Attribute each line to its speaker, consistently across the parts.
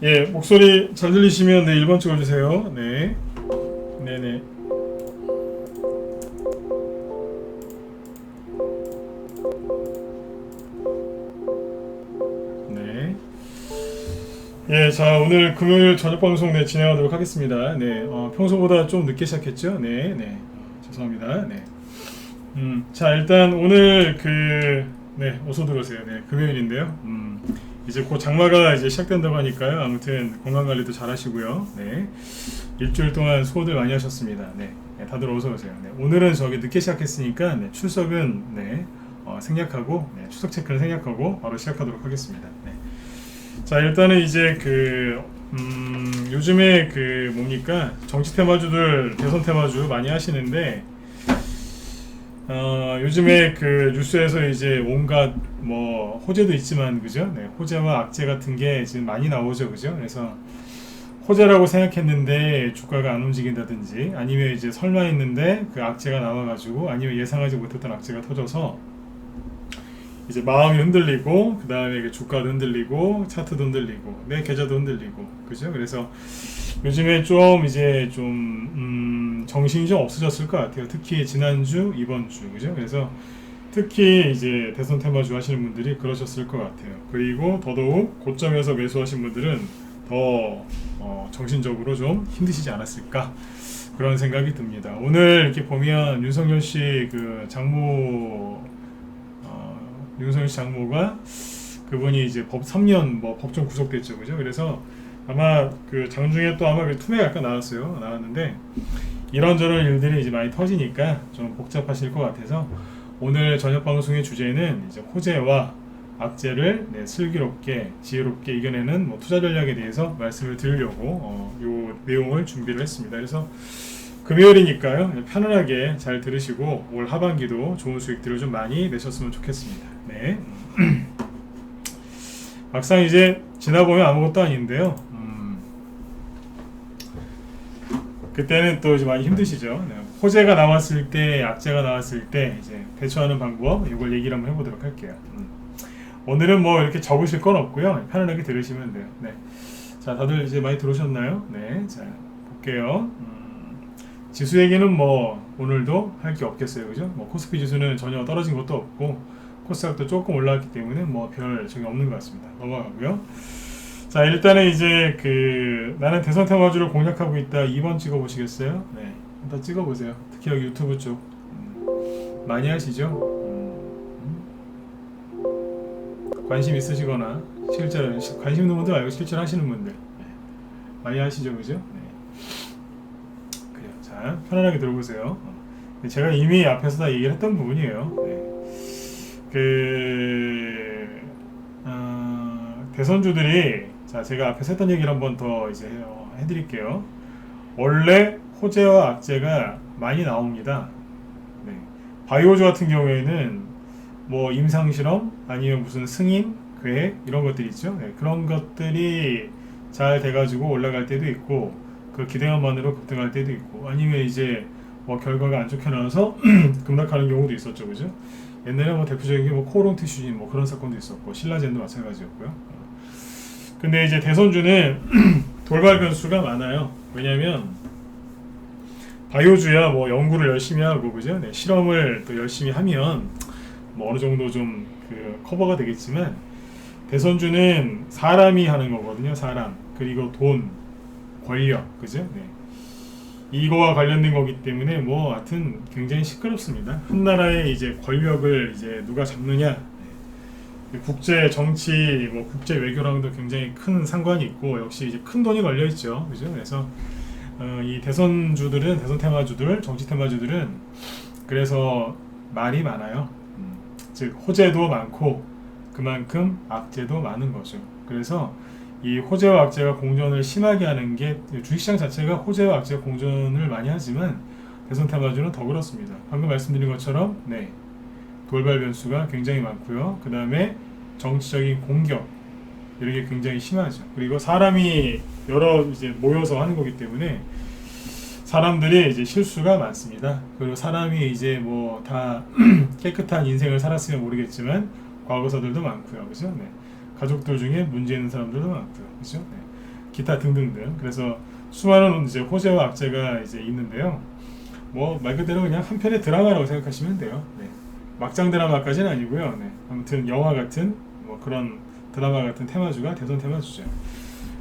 Speaker 1: 예, 목소리 잘 들리시면 네, 1번 찍어주세요. 네. 네네. 네. 예, 자, 오늘 금요일 저녁 방송 네, 진행하도록 하겠습니다. 네, 평소보다 좀 늦게 시작했죠? 네, 네. 죄송합니다. 네. 자, 일단 오늘 네, 어서 들어오세요. 네, 금요일인데요. 이제 곧 장마가 이제 시작된다고 하니까요. 아무튼 건강 관리도 잘 하시고요. 네. 일주일 동안 수고들 많이 하셨습니다. 네. 네, 다들 어서 오세요. 네, 오늘은 저기 늦게 시작했으니까 네, 출석은 네, 생략하고 네, 출석 체크는 생략하고 바로 시작하도록 하겠습니다. 네. 자, 일단은 이제 요즘에 뭡니까? 정치 테마주들 대선 테마주 많이 하시는데 요즘에 뉴스에서 이제 온갖 뭐 호재도 있지만 그죠? 네, 호재와 악재 같은 게 지금 많이 나오죠, 그죠? 그래서 호재라고 생각했는데 주가가 안 움직인다든지 아니면 이제 설마 했는데 그 악재가 나와가지고 아니면 예상하지 못했던 악재가 터져서 이제 마음이 흔들리고 그 다음에 주가도 흔들리고 차트도 흔들리고 내 계좌도 흔들리고 그죠? 그래서 요즘에 좀 이제 정신이 좀 없어졌을 것 같아요. 특히 지난주, 이번주 그죠? 그래서 특히 이제 대선 테마주 하시는 분들이 그러셨을 것 같아요. 그리고 더더욱 고점에서 매수하신 분들은 더 정신적으로 좀 힘드시지 않았을까 그런 생각이 듭니다. 오늘 이렇게 보면 윤석열 씨 윤석열 씨 장모가 그분이 이제 법 3년 뭐 법정 구속됐죠, 그죠? 그래서 아마 장중에 또 아마 투매 약간 나왔는데 이런저런 일들이 이제 많이 터지니까 좀 복잡하실 것 같아서 오늘 저녁 방송의 주제는 이제 호재와 악재를 네, 슬기롭게 지혜롭게 이겨내는 뭐 투자 전략에 대해서 말씀을 드리려고 요 내용을 준비를 했습니다. 그래서 금요일이니까요 편안하게 잘 들으시고 올 하반기도 좋은 수익들을 좀 많이 내셨으면 좋겠습니다. 네. 막상 이제 지나보면 아무것도 아닌데요. 그때는 또 이제 많이 힘드시죠. 네. 호재가 나왔을 때, 악재가 나왔을 때 이제 대처하는 방법 이걸 얘기를 한번 해보도록 할게요. 오늘은 뭐 이렇게 적으실 건 없고요. 편안하게 들으시면 돼요. 네. 자, 다들 이제 많이 들어오셨나요? 네. 자, 볼게요. 지수 얘기는 뭐 오늘도 할 게 없겠어요, 그죠? 뭐 코스피 지수는 전혀 떨어진 것도 없고 코스닥도 조금 올라왔기 때문에 뭐 별 적이 없는 것 같습니다. 넘어가고요. 자, 일단은 이제 나는 대선 테마주를 공략하고 있다 2번 찍어 보시겠어요? 네, 한번 찍어 보세요. 특히 여기 유튜브 쪽 많이 하시죠? 관심 있으시거나 실제로 관심 있는 분들 말고 실제로 하시는 분들 네, 많이 하시죠, 그죠? 네. 그래요. 자, 편안하게 들어보세요. 제가 이미 앞에서 다 얘기를 했던 부분이에요. 네. 대선주들이 자, 제가 앞에서 했던 얘기를 한번 더 이제 해드릴게요. 원래 호재와 악재가 많이 나옵니다. 네. 바이오주 같은 경우에는 뭐 임상실험 아니면 무슨 승인 계획 이런 것들이 있죠. 네. 그런 것들이 잘 돼가지고 올라갈 때도 있고 그 기대감만으로 급등할 때도 있고 아니면 이제 뭐 결과가 안 좋게 나와서 급락하는 경우도 있었죠, 그죠? 옛날에 뭐 대표적인 게 뭐 코오롱티슈진 뭐 그런 사건도 있었고 신라젠도 마찬가지였고요. 근데 이제 대선주는 돌발 변수가 많아요. 왜냐하면 바이오주야 뭐 연구를 열심히 하고 그죠? 네, 실험을 또 열심히 하면 뭐 어느 정도 좀 커버가 되겠지만 대선주는 사람이 하는 거거든요. 사람 그리고 돈, 권력 그죠? 네. 이거와 관련된 거기 때문에 뭐 하여튼 굉장히 시끄럽습니다. 한 나라의 이제 권력을 이제 누가 잡느냐 국제 정치, 뭐 국제 외교랑도 굉장히 큰 상관이 있고 역시 이제 큰 돈이 걸려 있죠, 그죠? 그래서 이 대선주들은 대선 테마주들, 정치 테마주들은 그래서 말이 많아요. 즉 호재도 많고 그만큼 악재도 많은 거죠. 그래서 이 호재와 악재가 공존을 심하게 하는 게 주식시장 자체가 호재와 악재가 공존을 많이 하지만 대선 테마주는 더 그렇습니다. 방금 말씀드린 것처럼 네. 돌발 변수가 굉장히 많고요. 그 다음에 정치적인 공격 이런 게 굉장히 심하죠. 그리고 사람이 여러 이제 모여서 하는 거기 때문에 사람들이 이제 실수가 많습니다. 그리고 사람이 이제 뭐 다 깨끗한 인생을 살았으면 모르겠지만 과거사들도 많고요, 그죠? 네. 가족들 중에 문제 있는 사람들도 많고요, 그죠? 네. 기타 등등등. 그래서 수많은 이제 호재와 악재가 이제 있는데요. 뭐 말 그대로 그냥 한 편의 드라마라고 생각하시면 돼요. 네. 막장 드라마까지는 아니고요. 네. 아무튼 영화 같은 뭐 그런 드라마 같은 테마주가 대선 테마주죠.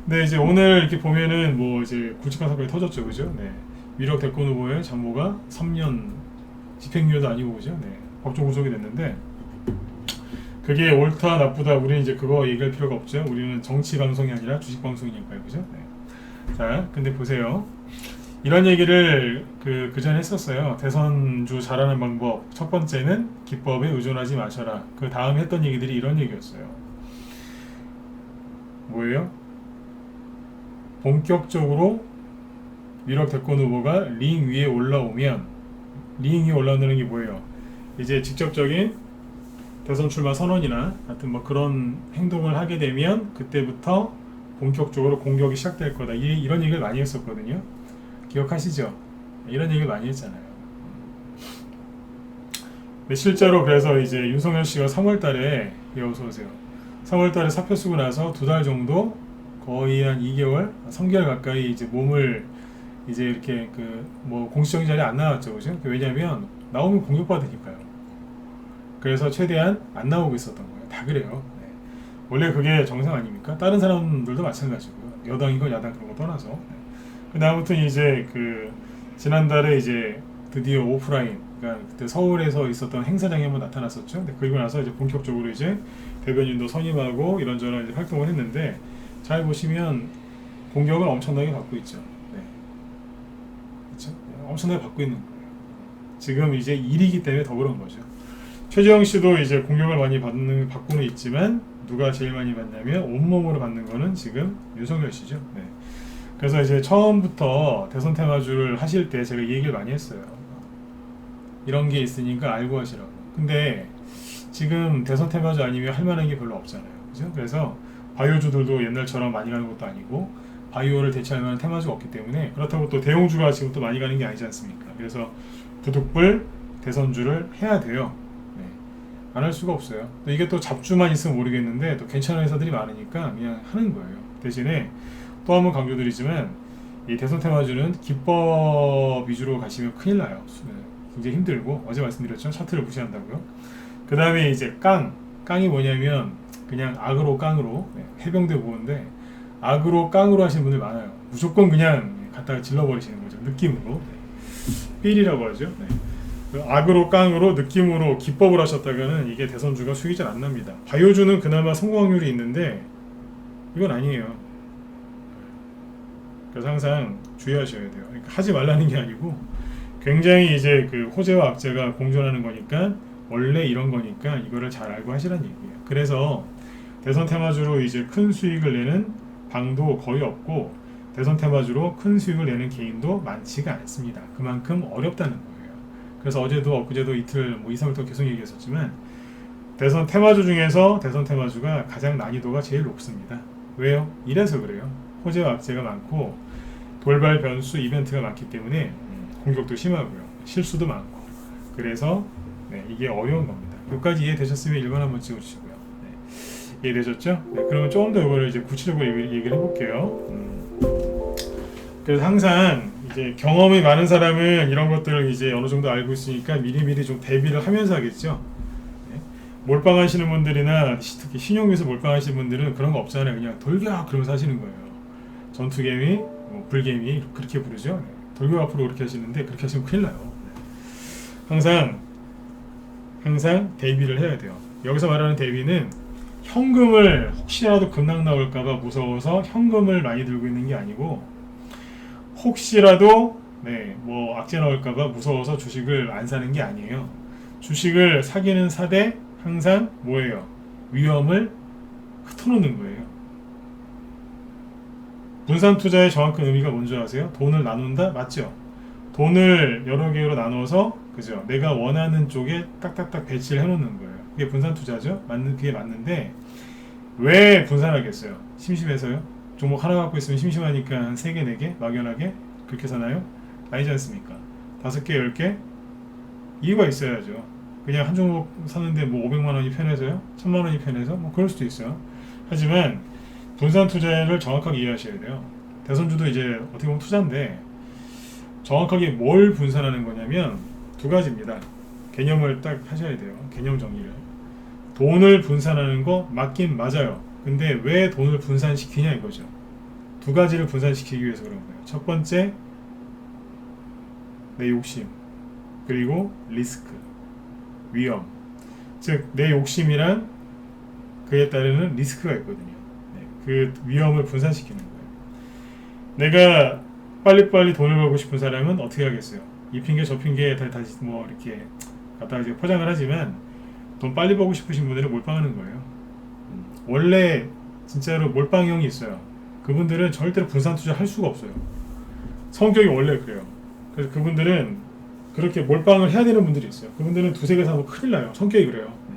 Speaker 1: 근데 이제 오늘 이렇게 보면은 뭐 이제 굵직한 사건이 터졌죠, 그죠? 네. 위력 대권 후보의 장모가 3년 집행유예도 아니고 그죠? 네. 법정 구속이 됐는데 그게 옳다 나쁘다 우리는 이제 그거 얘기할 필요가 없죠. 우리는 정치 방송이 아니라 주식 방송이니까요, 그죠? 네. 자, 근데 보세요. 이런 얘기를 그 전에 했었어요. 대선주 잘하는 방법. 첫 번째는 기법에 의존하지 마셔라. 그 다음에 했던 얘기들이 이런 얘기였어요. 뭐예요? 본격적으로 위력 대권 후보가 링 위에 올라오면, 링 위에 올라오는 게 뭐예요? 이제 직접적인 대선 출마 선언이나 하여튼 뭐 그런 행동을 하게 되면 그때부터 본격적으로 공격이 시작될 거다. 이런 얘기를 많이 했었거든요. 기억하시죠? 이런 얘기를 많이 했잖아요. 근데 실제로 그래서 이제 윤석열 씨가 3월 달에, 어서 오세요. 3월 달에 사표 쓰고 나서 2달 정도, 거의 한 2개월, 3개월 가까이 이제 몸을 이제 이렇게 그 뭐 공식적인 자리에 안 나왔죠. 그죠? 왜냐면 나오면 공격받으니까요. 그래서 최대한 안 나오고 있었던 거예요. 다 그래요. 네. 원래 그게 정상 아닙니까? 다른 사람들도 마찬가지고요. 여당이건 야당 그런 거 떠나서. 네. 근데 아무튼 이제 그 지난달에 이제 드디어 오프라인, 그러니까 그때 서울에서 있었던 행사장에 한번 나타났었죠. 근데 그리고 나서 이제 본격적으로 이제 대변인도 선임하고 이런저런 이제 활동을 했는데 잘 보시면 공격을 엄청나게 받고 있죠. 네. 그렇죠? 엄청나게 받고 있는 거예요. 지금 이제 일이기 때문에 더 그런 거죠. 최재형 씨도 이제 공격을 많이 받고는 있지만 누가 제일 많이 받냐면 온몸으로 받는 거는 지금 윤석열 씨죠. 네. 그래서 이제 처음부터 대선 테마주를 하실 때 제가 이 얘기를 많이 했어요. 이런 게 있으니까 알고 하시라고. 근데 지금 대선 테마주 아니면 할 만한 게 별로 없잖아요. 그죠? 그래서 바이오주들도 옛날처럼 많이 가는 것도 아니고 바이오를 대체할 만한 테마주가 없기 때문에, 그렇다고 또 대형주가 지금 또 많이 가는 게 아니지 않습니까? 그래서 부득불 대선주를 해야 돼요. 네. 안 할 수가 없어요. 또 이게 또 잡주만 있으면 모르겠는데 또 괜찮은 회사들이 많으니까 그냥 하는 거예요. 대신에 또 한 번 강조드리지만 이 대선 테마주는 기법 위주로 가시면 큰일 나요. 굉장히 힘들고, 어제 말씀드렸죠. 차트를 무시한다고요. 그 다음에 이제 깡이 뭐냐면 그냥 악으로 깡으로, 네, 해병대 보호인데 악으로 깡으로 하시는 분들 많아요. 무조건 그냥 갖다가 질러버리시는 거죠. 느낌으로. 네. 삘이라고 하죠. 네. 그 악으로 깡으로 느낌으로 기법을 하셨다가는 이게 대선주가 수익이 잘 안 납니다. 바이오주는 그나마 성공 확률이 있는데 이건 아니에요. 그래서 항상 주의하셔야 돼요. 그러니까 하지 말라는 게 아니고 굉장히 이제 그 호재와 악재가 공존하는 거니까, 원래 이런 거니까 이거를 잘 알고 하시라는 얘기예요. 그래서 대선 테마주로 이제 큰 수익을 내는 방도 거의 없고 대선 테마주로 큰 수익을 내는 개인도 많지가 않습니다. 그만큼 어렵다는 거예요. 그래서 어제도 엊그제도 이틀 뭐 2, 3일 동안 계속 얘기했었지만 대선 테마주 중에서 대선 테마주가 가장 난이도가 제일 높습니다. 왜요? 이래서 그래요. 호재와 악재가 많고 돌발 변수 이벤트가 많기 때문에 공격도 심하고요. 실수도 많고. 그래서 네, 이게 어려운 겁니다. 여기까지 이해되셨으면 1번 한번 찍어주시고요. 네, 이해되셨죠? 네, 그러면 조금 더 이거를 이제 구체적으로 얘기를 해볼게요. 그래서 항상 이제 경험이 많은 사람은 이런 것들을 이제 어느 정도 알고 있으니까 미리미리 좀 대비를 하면서 하겠죠. 네? 몰빵하시는 분들이나 특히 신용에서 몰빵하시는 분들은 그런 거 없잖아요. 그냥 돌격 그러면서 하시는 거예요. 전투개미, 뭐 불개미 그렇게 부르죠. 네. 돌격 앞으로 그렇게 하시는데 그렇게 하시면 큰일 나요. 네. 항상 대비를 해야 돼요. 여기서 말하는 대비는 현금을 혹시라도 급락 나올까봐 무서워서 현금을 많이 들고 있는 게 아니고, 혹시라도 뭐 악재 나올까봐 무서워서 주식을 안 사는 게 아니에요. 주식을 사기는 사되 항상 뭐예요? 위험을 흩어놓는 거예요. 분산 투자의 정확한 의미가 뭔지 아세요? 돈을 나눈다? 맞죠? 돈을 여러 개로 나눠서, 그죠? 내가 원하는 쪽에 딱딱딱 배치를 해놓는 거예요. 그게 분산 투자죠? 그게 맞는데 왜 분산하겠어요? 심심해서요? 종목 하나 갖고 있으면 심심하니까 한 3개, 4개 막연하게 그렇게 사나요? 아니지 않습니까? 5개, 10개? 이유가 있어야죠. 그냥 한 종목 사는데 뭐 500만 원이 편해서요? 1000만 원이 편해서? 뭐 그럴 수도 있어요. 하지만 분산 투자를 정확하게 이해하셔야 돼요. 대선주도 이제 어떻게 보면 투자인데 정확하게 뭘 분산하는 거냐면 두 가지입니다. 개념을 딱 하셔야 돼요. 개념 정리를. 돈을 분산하는 거 맞긴 맞아요. 근데 왜 돈을 분산시키냐 이거죠. 두 가지를 분산시키기 위해서 그런 거예요. 첫 번째, 내 욕심, 그리고 리스크, 위험. 즉, 내 욕심이란 그에 따르는 리스크가 있거든요. 네, 그 위험을 분산시키는 거예요. 내가 빨리빨리 돈을 벌고 싶은 사람은 어떻게 하겠어요? 이 핑계 저 핑계 다시 뭐 이렇게 갖다가 이제 포장을 하지만 돈 빨리 벌고 싶으신 분들은 몰빵하는 거예요. 원래 진짜로 몰빵형이 있어요. 그분들은 절대로 분산 투자할 수가 없어요. 성격이 원래 그래요. 그래서 그분들은 그렇게 몰빵을 해야 되는 분들이 있어요. 그분들은 두세 개 사면 큰일 나요. 성격이 그래요. 네.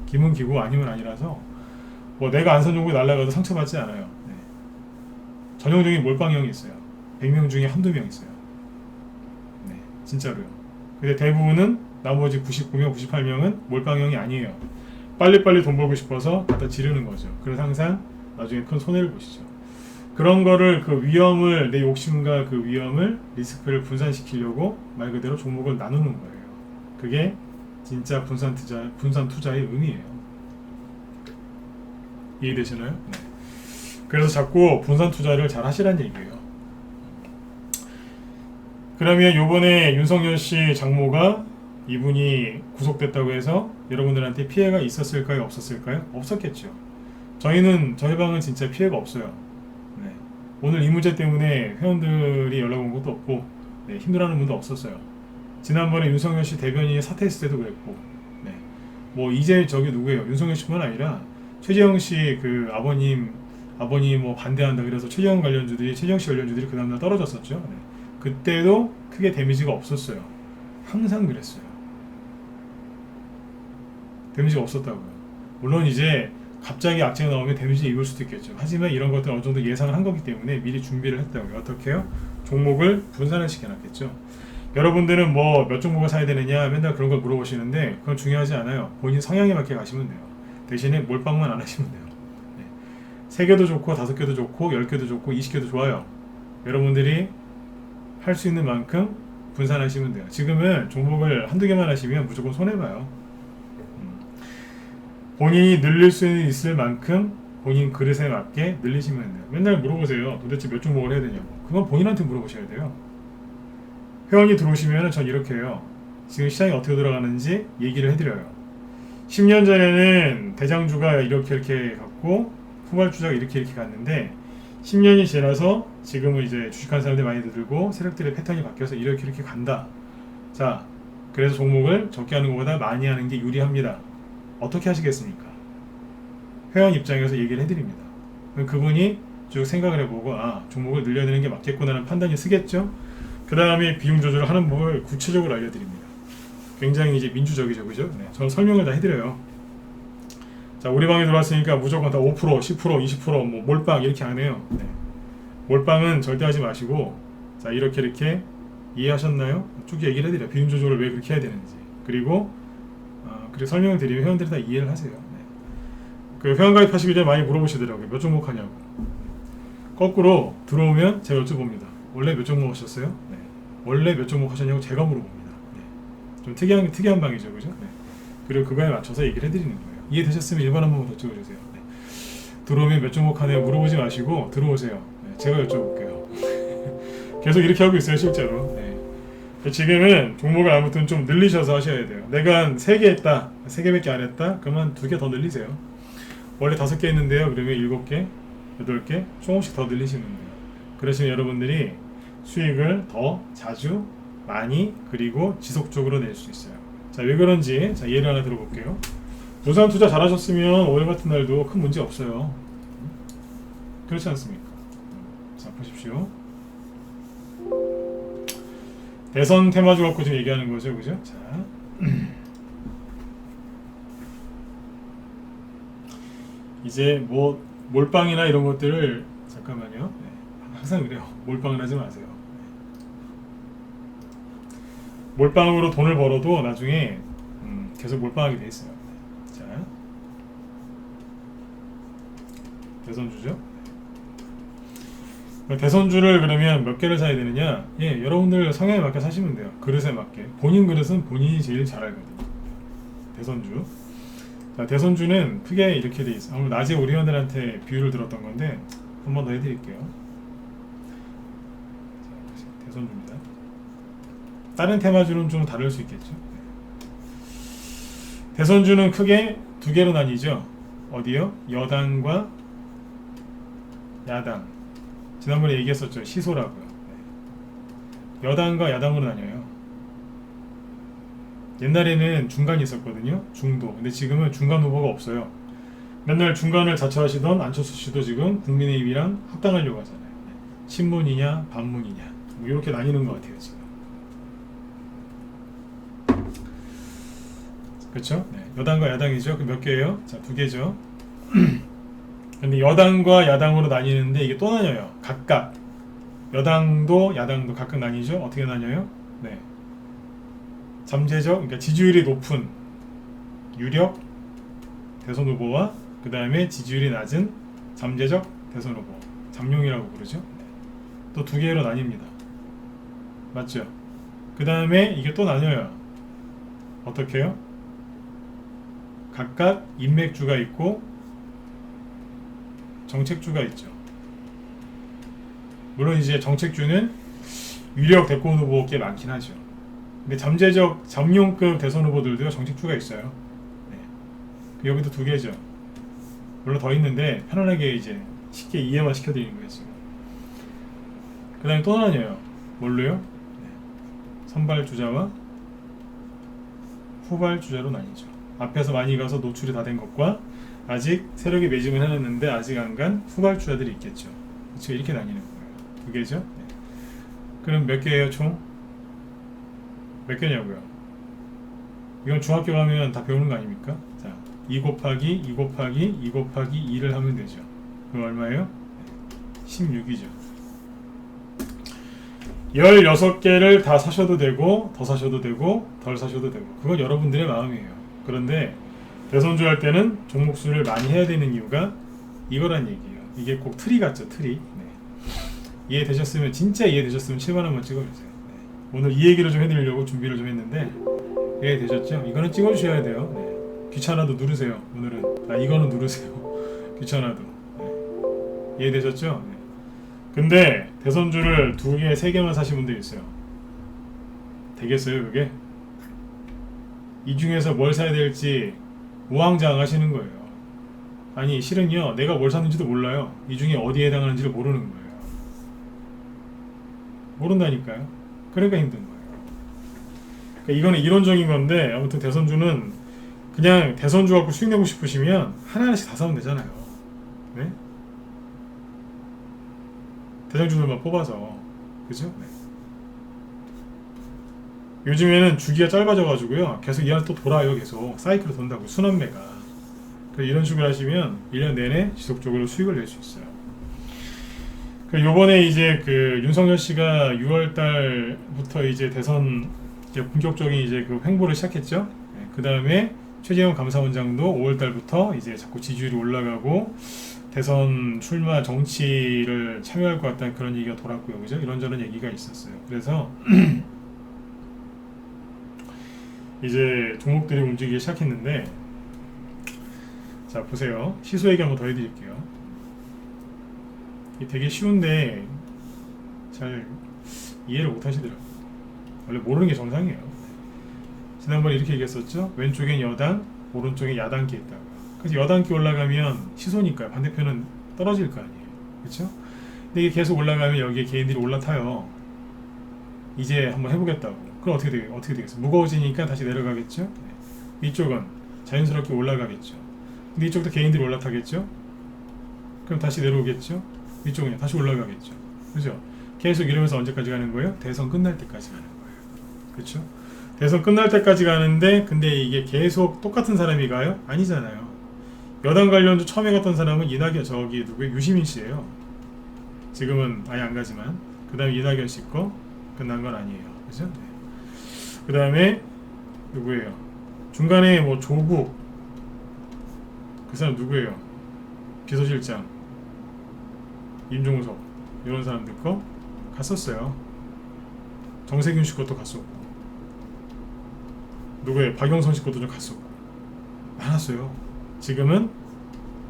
Speaker 1: 기면 기고 아니면 아니라서 뭐 내가 안산 종목에 날아가도 상처받지 않아요. 네. 전형적인 몰빵형이 있어요. 100명 중에 한두 명 있어요. 네, 진짜로요. 근데 대부분은 나머지 99명, 98명은 몰빵형이 아니에요. 빨리빨리 돈 벌고 싶어서 갖다 지르는 거죠. 그래서 항상 나중에 큰 손해를 보시죠. 그런 거를 그 위험을 내 욕심과 그 위험을 리스크를 분산시키려고 말 그대로 종목을 나누는 거예요. 그게 진짜 분산 투자의 의미예요. 이해되시나요? 네. 그래서 자꾸 분산 투자를 잘 하시라는 얘기예요. 그러면 요번에 윤석열 씨 장모가 이분이 구속됐다고 해서 여러분들한테 피해가 있었을까요? 없었을까요? 없었겠죠. 저희 방은 진짜 피해가 없어요. 네. 오늘 이 문제 때문에 회원들이 연락 온 것도 없고 네, 힘들어하는 분도 없었어요. 지난번에 윤석열 씨 대변인이 사퇴했을 때도 그랬고 네. 뭐 이제 저기 누구예요? 윤석열 씨뿐만 아니라 최재형 씨 그 아버님 뭐 반대한다 그래서 최재형 씨 관련주들이 그 다음날 떨어졌었죠. 네. 그때도 크게 데미지가 없었어요. 항상 그랬어요. 데미지가 없었다고요. 물론 이제 갑자기 악재가 나오면 데미지 입을 수도 있겠죠. 하지만 이런 것들 어느 정도 예상을 한 거기 때문에 미리 준비를 했다고요. 어떻게 해요? 종목을 분산을 시켜놨겠죠. 여러분들은 뭐 몇 종목을 사야 되느냐 맨날 그런 걸 물어보시는데 그건 중요하지 않아요. 본인 성향에 맞게 가시면 돼요. 대신에 몰빵만 안 하시면 돼요. 네. 3개도 좋고 5개도 좋고 10개도 좋고 20개도 좋아요. 여러분들이 할 수 있는 만큼 분산하시면 돼요. 지금은 종목을 한두 개만 하시면 무조건 손해봐요. 본인이 늘릴 수 있을 만큼 본인 그릇에 맞게 늘리시면 돼요. 맨날 물어보세요. 도대체 몇 종목을 해야 되냐고. 그건 본인한테 물어보셔야 돼요. 회원이 들어오시면 전 이렇게 해요. 지금 시장이 어떻게 돌아가는지 얘기를 해드려요. 10년 전에는 대장주가 이렇게 갔고 후발주자가 이렇게 갔는데 10년이 지나서 지금은 이제 주식하는 사람들이 많이 늘고 세력들의 패턴이 바뀌어서 이렇게 간다. 자, 그래서 종목을 적게 하는 것보다 많이 하는 게 유리합니다. 어떻게 하시겠습니까? 회원 입장에서 얘기를 해드립니다. 그럼 그분이 쭉 생각을 해보고 종목을 늘려야 되는 게 맞겠구나라는 판단이 쓰겠죠. 그 다음에 비용 조절을 하는 법을 구체적으로 알려드립니다. 굉장히 이제 민주적이죠, 그죠? 네, 저는 설명을 다 해드려요. 자, 우리 방에 들어왔으니까 무조건 다 5%, 10%, 20% 뭐 몰빵 이렇게 안 해요. 네. 몰빵은 절대 하지 마시고, 자, 이렇게 이해하셨나요? 쭉 얘기를 해드려요. 비용 조절을 왜 그렇게 해야 되는지. 그리고 설명을 드리면 회원들이 다 이해를 하세요. 네. 그 회원 가입하시기 전에 많이 물어보시더라고요. 몇 종목 하냐고. 거꾸로 들어오면 제가 여쭤봅니다. 원래 몇 종목 하셨어요? 네. 원래 몇 종목 하셨냐고 제가 물어봅니다. 네. 좀 특이한 방이죠, 그죠? 네. 그리고 그거에 맞춰서 얘기를 해드리는 거예요. 이해되셨으면 1번 한 번만 더 찍어주세요. 네. 들어오면 몇 종목 하냐고 물어보지 마시고 들어오세요. 네. 제가 여쭤볼게요. 계속 이렇게 하고 있어요, 실제로. 네. 지금은 종목을 아무튼 좀 늘리셔서 하셔야 돼요. 내가 한 3개 했다, 3개밖에 안 했다, 그러면 2개 더 늘리세요. 원래 5개 했는데요, 그러면 7개, 8개 조금씩 더 늘리시면 돼요. 그러시면 여러분들이 수익을 더 자주, 많이, 그리고 지속적으로 낼 수 있어요. 자, 왜 그런지 예를 하나 들어볼게요. 분산 투자 잘하셨으면 오늘 같은 날도 큰 문제 없어요. 그렇지 않습니까? 자, 보십시오. 대선 테마주 갖고 지금 얘기하는 거죠, 그죠? 자, 이제 뭐 몰빵이나 이런 것들을 잠깐만요. 네, 항상 그래요. 몰빵을 하지 마세요. 몰빵으로 돈을 벌어도 나중에 계속 몰빵하게 돼 있어요. 자, 대선주죠. 대선주를 그러면 몇 개를 사야 되느냐? 예, 여러분들 성향에 맞게 사시면 돼요. 그릇에 맞게. 본인 그릇은 본인이 제일 잘 알거든요. 대선주. 자, 대선주는 크게 이렇게 돼 있어요. 오늘 낮에 우리 회원들한테 비유를 들었던 건데 한 번 더 해드릴게요. 자, 대선주입니다. 다른 테마주는 좀 다를 수 있겠죠. 대선주는 크게 두 개로 나뉘죠. 어디요? 여당과 야당. 지난번에 얘기했었죠. 시소라고요. 여당과 야당으로 나뉘어요. 옛날에는 중간이 있었거든요. 중도. 근데 지금은 중간 후보가 없어요. 맨날 중간을 자처하시던 안철수 씨도 지금 국민의힘이랑 합당하려고 하잖아요. 친문이냐 반문이냐 뭐 이렇게 나뉘는 것 같아요 지금. 그렇죠? 네. 여당과 야당이죠. 그 몇 개예요? 자, 두 개죠. 근데 여당과 야당으로 나뉘는데 이게 또 나뉘어요. 각각 여당도 야당도 각각 나뉘죠. 어떻게 나뉘어요? 네. 잠재적, 그러니까 지지율이 높은 유력 대선 후보와 그 다음에 지지율이 낮은 잠재적 대선 후보, 잠룡이라고 부르죠. 또 두 개로 나뉩니다. 맞죠? 그 다음에 이게 또 나뉘어요. 어떻게 해요? 각각 인맥주가 있고 정책주가 있죠. 물론 이제 정책주는 유력 대권 후보께 많긴 하죠. 근데 잠재적 잠룡급 대선 후보들도 정책주가 있어요. 네. 여기도 두 개죠. 물론 더 있는데 편안하게 이제 쉽게 이해만 시켜드리는 거예요 지금. 그 다음에 또 나뉘어요. 뭘로요? 네. 선발주자와 후발주자로 나뉘죠. 앞에서 많이 가서 노출이 다 된 것과 아직 세력이 매집을 해놨는데 아직 안 간 후발주자들이 있겠죠. 그렇죠? 이렇게 나뉘는 거예요. 두 개죠. 네. 그럼 몇 개예요 총? 몇 개냐고요? 이건 중학교 가면 다 배우는 거 아닙니까? 자, 2 곱하기 2 곱하기 2 곱하기 2를 하면 되죠. 그럼 얼마예요? 16이죠. 16개를 다 사셔도 되고 더 사셔도 되고 덜 사셔도 되고 그건 여러분들의 마음이에요. 그런데 대선주 할 때는 종목수를 많이 해야 되는 이유가 이거란 얘기예요. 이게 꼭 트리 같죠, 트리. 네. 이해되셨으면, 진짜 이해되셨으면 7번 한번 찍어주세요. 네. 오늘 이 얘기를 좀 해드리려고 준비를 좀 했는데 이해되셨죠? 이거는 찍어주셔야 돼요. 네. 귀찮아도 누르세요. 오늘은 이거는 누르세요. 귀찮아도. 네. 이해되셨죠? 네. 근데 대선주를 2개, 3개만 사신 분들 있어요. 되겠어요 그게? 이 중에서 뭘 사야 될지 우왕좌왕하시는 거예요. 아니 실은요 내가 뭘 샀는지도 몰라요. 이 중에 어디에 해당하는지를 모르는 거예요. 모른다니까요. 그러니까 힘든 거예요. 그러니까 이거는 이론적인 건데 아무튼 대선주는 그냥 대선주 갖고 수익 내고 싶으시면 하나하나씩 다 사면 되잖아요. 네? 대장주들만 뽑아서. 그죠? 네. 요즘에는 주기가 짧아져가지고요 계속 이 안에 또 돌아요. 계속 사이클로 돈다고 순환매가. 이런 식으로 하시면 1년 내내 지속적으로 수익을 낼 수 있어요. 요번에 이제 그 윤석열 씨가 6월 달부터 이제 대선 이제 본격적인 이제 그 횡보를 시작했죠. 네, 그 다음에 최재형 감사원장도 5월 달부터 이제 자꾸 지지율이 올라가고 대선 출마 정치를 참여할 것 같다는 그런 얘기가 돌았고요. 그죠? 이런저런 얘기가 있었어요. 그래서 이제 종목들이 움직이기 시작했는데 자 보세요. 시소 얘기 한번 더 해드릴게요. 이게 되게 쉬운데 잘 이해를 못 하시더라고요. 원래 모르는 게 정상이에요. 지난번에 이렇게 얘기했었죠. 왼쪽엔 여당, 오른쪽에 야당기 있다고. 그래서 여당기 올라가면 시소니까요. 반대편은 떨어질 거 아니에요. 그렇죠? 근데 이게 계속 올라가면 여기에 개인들이 올라타요. 이제 한번 해보겠다고. 그럼 어떻게 되겠어요? 무거워지니까 다시 내려가겠죠? 네. 이쪽은 자연스럽게 올라가겠죠. 근데 이쪽도 개인들이 올라타겠죠? 그럼 다시 내려오겠죠? 이쪽은 다시 올라가겠죠. 그죠? 계속 이러면서 언제까지 가는 거예요? 대선 끝날 때까지 가는 거예요. 그렇죠? 대선 끝날 때까지 가는데 근데 이게 계속 똑같은 사람이 가요? 아니잖아요. 여당 관련주 처음에 갔던 사람은 이낙연 저기 누구예요? 유시민 씨예요. 지금은 아예 안 가지만 그 다음에 이낙연 씨 거 끝난 건 아니에요. 그죠? 네. 그 다음에 누구예요? 중간에 뭐 조국 그 사람 누구예요? 비서실장 임종석 이런 사람들 거 갔었어요. 정세균 씨 것도 갔었고, 누구의 박영선 씨 것도 좀 갔었고 많았어요. 지금은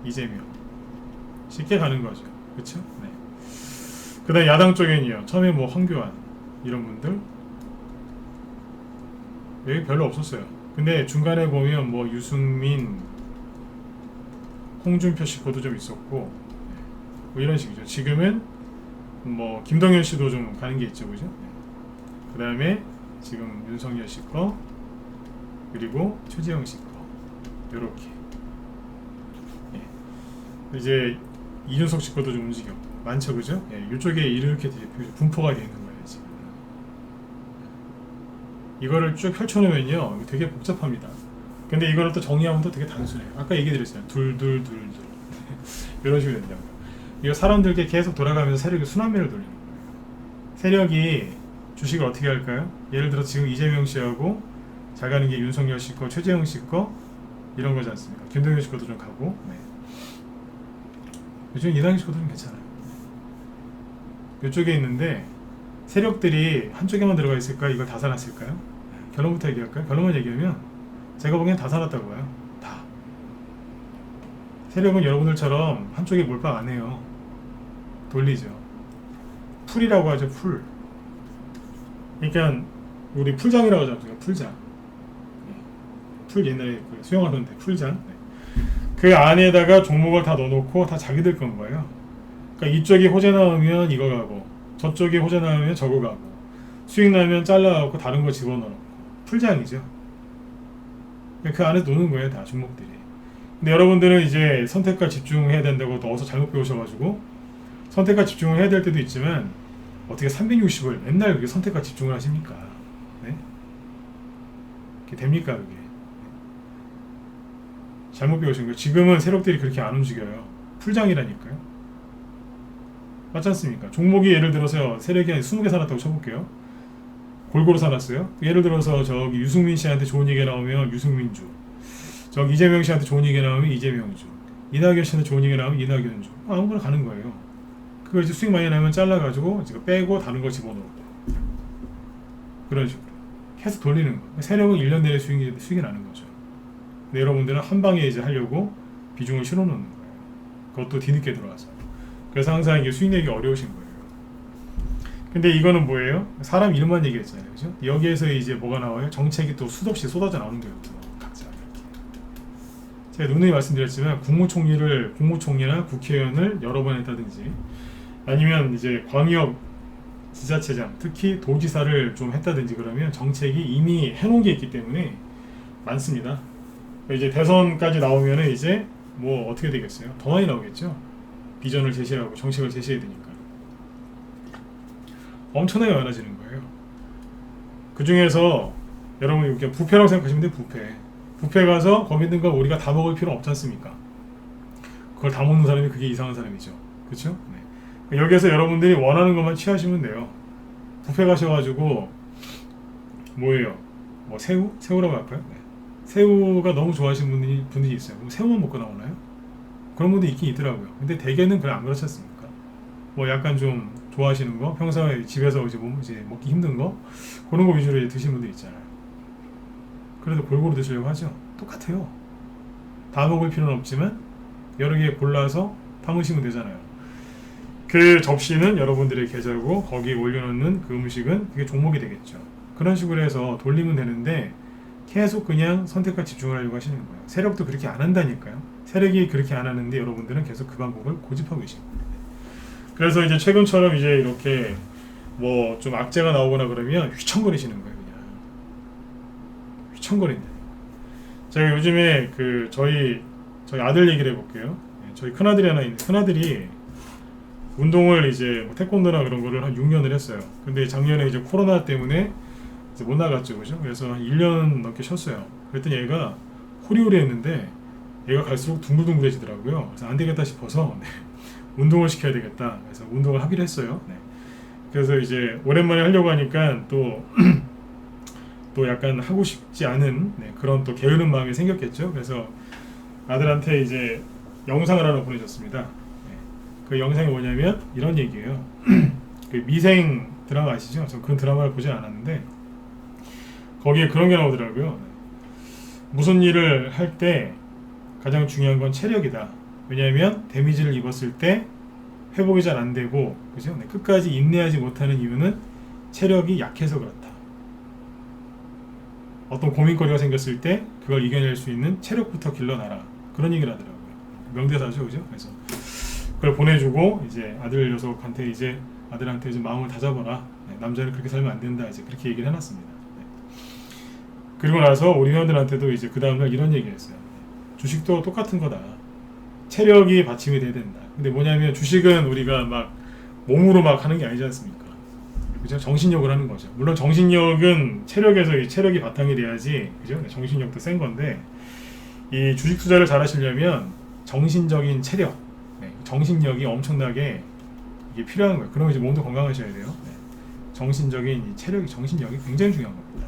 Speaker 1: 이재명 쉽게 가는 거죠. 그렇죠? 네. 그다음 야당 쪽에는요. 처음에 뭐 황교안 이런 분들 여기 별로 없었어요. 근데 중간에 보면 뭐 유승민, 홍준표 씨 것도 좀 있었고 뭐 이런 식이죠. 지금은 뭐 김동연 씨도 좀 가는 게 있죠, 그죠? 그 다음에 지금 윤석열 씨 거, 그리고 최재형 씨 거, 요렇게. 예. 이제 이준석 씨 것도 좀 움직여. 많죠, 그죠? 예. 이쪽에 이렇게 분포가 되어 있는 거예요, 지금. 이거를 쭉 펼쳐놓으면요, 되게 복잡합니다. 근데 이거를 또 정리하면 또 되게 단순해요. 아까 얘기 드렸잖아요. 둘. 이런 식으로 된다고요. 이거 사람들께 계속 돌아가면서 세력이 순환매를 돌리는 거예요. 세력이 주식을 어떻게 할까요? 예를 들어 지금 이재명 씨하고 잘 가는 게 윤석열 씨 거, 최재형 씨 거 이런 거지 않습니까? 김동연 씨 것도 좀 가고. 네. 요즘 이낙연 씨 것도 좀 괜찮아요. 이쪽에 있는데 세력들이 한쪽에만 들어가 있을까? 이걸 다 사놨을까요? 결론부터 얘기할까요? 결론만 얘기하면 제가 보기엔 다 사놨다고 봐요. 다. 세력은 여러분들처럼 한쪽에 몰빵 안 해요. 돌리죠. 풀이라고 하죠. 풀. 그러니까 우리 풀장이라고 하지 않습니까? 풀장. 풀 옛날에 그 수영하는데 풀장. 그 안에다가 종목을 다 넣어놓고 다 자기들 건 거예요. 그러니까 이쪽이 호재 나오면 이거 가고 저쪽이 호재 나오면 저거 가고 수익 나면 잘라갖고 다른 거 집어넣고 풀장이죠. 그 안에 노는 거예요, 다 종목들이. 근데 여러분들은 이제 선택과 집중해야 된다고 또 어디서 잘못 배우셔가지고 선택과 집중을 해야 될 때도 있지만 어떻게 360을 맨날 그렇게 선택과 집중을 하십니까? 네? 그게 됩니까, 그게? 잘못 배우신 거예요. 지금은 세력들이 그렇게 안 움직여요. 풀장이라니까요. 맞지 않습니까? 종목이 예를 들어서 세력이 한 20개 사놨다고 쳐볼게요. 골고루 사놨어요. 예를 들어서 저기 유승민 씨한테 좋은 얘기가 나오면 유승민주, 저기 이재명 씨한테 좋은 얘기가 나오면 이재명주, 이낙연 씨한테 좋은 얘기가 나오면 이낙연주. 아무거나 가는 거예요. 그걸 이제 수익 많이 나면 잘라가지고 이제 빼고 다른 거 집어넣고 그런 식으로 계속 돌리는 거. 세력은 1년 내내 수익이 나는 거죠. 근데 여러분들은 한 방에 이제 하려고 비중을 실어놓는 거예요. 그것도 뒤늦게 들어와서. 그래서 항상 이게 수익 내기 어려우신 거예요. 근데 이거는 뭐예요? 사람 이름만 얘기했잖아요, 그죠? 여기에서 이제 뭐가 나와요? 정책이 또 수없이 쏟아져 나오는 거예요, 또 각자 이렇게. 제가 누누이 말씀드렸지만 국무총리나 국회의원을 여러 번 했다든지, 아니면 이제 광역 지자체장, 특히 도지사를 좀 했다든지 그러면 정책이 이미 해놓은 게 있기 때문에 많습니다. 이제 대선까지 나오면은 이제 뭐 어떻게 되겠어요? 더 많이 나오겠죠. 비전을 제시하고 정책을 제시해야 되니까 엄청나게 많아지는 거예요. 그 중에서 여러분 이렇게 뷔페라고 생각하시면 돼요. 뷔페 가서 거기 있는 거 우리가 다 먹을 필요 없지 않습니까? 그걸 다 먹는 사람이 그게 이상한 사람이죠. 그렇죠? 네. 여기에서 여러분들이 원하는 것만 취하시면 돼요. 뷔페 가셔가지고 뭐예요? 뭐 새우라고 할까요? 네. 새우가 너무 좋아하시는 분들이 있어요. 그럼 새우만 먹고 나오나요? 그런 분도 있긴 있더라고요. 근데 대개는 그냥 안 그렇지 않습니까? 뭐 약간 좀 좋아하시는 거, 평소에 집에서 이제 먹기 힘든 거, 그런 거 위주로 이제 드시는 분들 있잖아요. 그래도 골고루 드시려고 하죠. 똑같아요. 다 먹을 필요는 없지만 여러 개 골라서 담으시면 되잖아요. 그 접시는 여러분들의 계좌고 거기에 올려놓는 그 음식은 그게 종목이 되겠죠. 그런 식으로 해서 돌리면 되는데 계속 그냥 선택과 집중을 하려고 하시는 거예요. 세력도 그렇게 안 한다니까요. 세력이 그렇게 안 하는데 여러분들은 계속 그 방법을 고집하고 계십니다. 그래서 이제 최근처럼 이제 이렇게 뭐 좀 악재가 나오거나 그러면 휘청거리시는 거예요. 그냥 휘청거린다. 제가 요즘에 그 저희 아들 얘기를 해볼게요. 저희 큰아들이 하나 있는데 큰아들이 운동을 이제 뭐 태권도나 그런 거를 한 6년을 했어요. 근데 작년에 이제 코로나 때문에 이제 못 나갔죠, 그죠? 그래서 한 1년 넘게 쉬었어요. 그랬더니 얘가 호리호리 했는데 얘가 갈수록 둥글둥글해지더라고요. 그래서 안 되겠다 싶어서 네, 운동을 시켜야 되겠다. 그래서 운동을 하기로 했어요. 네. 그래서 이제 오랜만에 하려고 하니까 또 약간 하고 싶지 않은 네, 그런 또 게으른 마음이 생겼겠죠. 그래서 아들한테 이제 영상을 하나 보내줬습니다. 네. 그 영상이 뭐냐면 이런 얘기예요. 그 미생 드라마 아시죠? 전 그런 드라마를 보지 않았는데 거기에 그런 게 나오더라고요. 무슨 일을 할 때 가장 중요한 건 체력이다. 왜냐하면 데미지를 입었을 때 회복이 잘 안 되고, 그죠? 네, 끝까지 인내하지 못하는 이유는 체력이 약해서 그렇다. 어떤 고민거리가 생겼을 때 그걸 이겨낼 수 있는 체력부터 길러놔라. 그런 얘기를 하더라고요. 명대사죠, 그죠? 그래서 그걸 보내주고 이제 아들 녀석한테 이제 아들한테 좀 마음을 다잡아라. 네, 남자는 그렇게 살면 안 된다. 이제 그렇게 얘기를 해놨습니다. 네. 그리고 나서 우리 회원들한테도 이제 그 다음날 이런 얘기했어요. 주식도 똑같은 거다. 체력이 받침이 돼야 된다. 근데 뭐냐면 주식은 우리가 막 몸으로 막 하는 게 아니지 않습니까? 그죠? 정신력을 하는 거죠. 물론 정신력은 체력에서 이 체력이 바탕이 돼야지, 그죠? 네, 정신력도 센 건데 이 주식 투자를 잘 하시려면 정신적인 체력, 네, 정신력이 엄청나게 이게 필요한 거예요. 그러면 이제 몸도 건강하셔야 돼요. 네. 정신적인 이 체력이, 정신력이 굉장히 중요한 겁니다.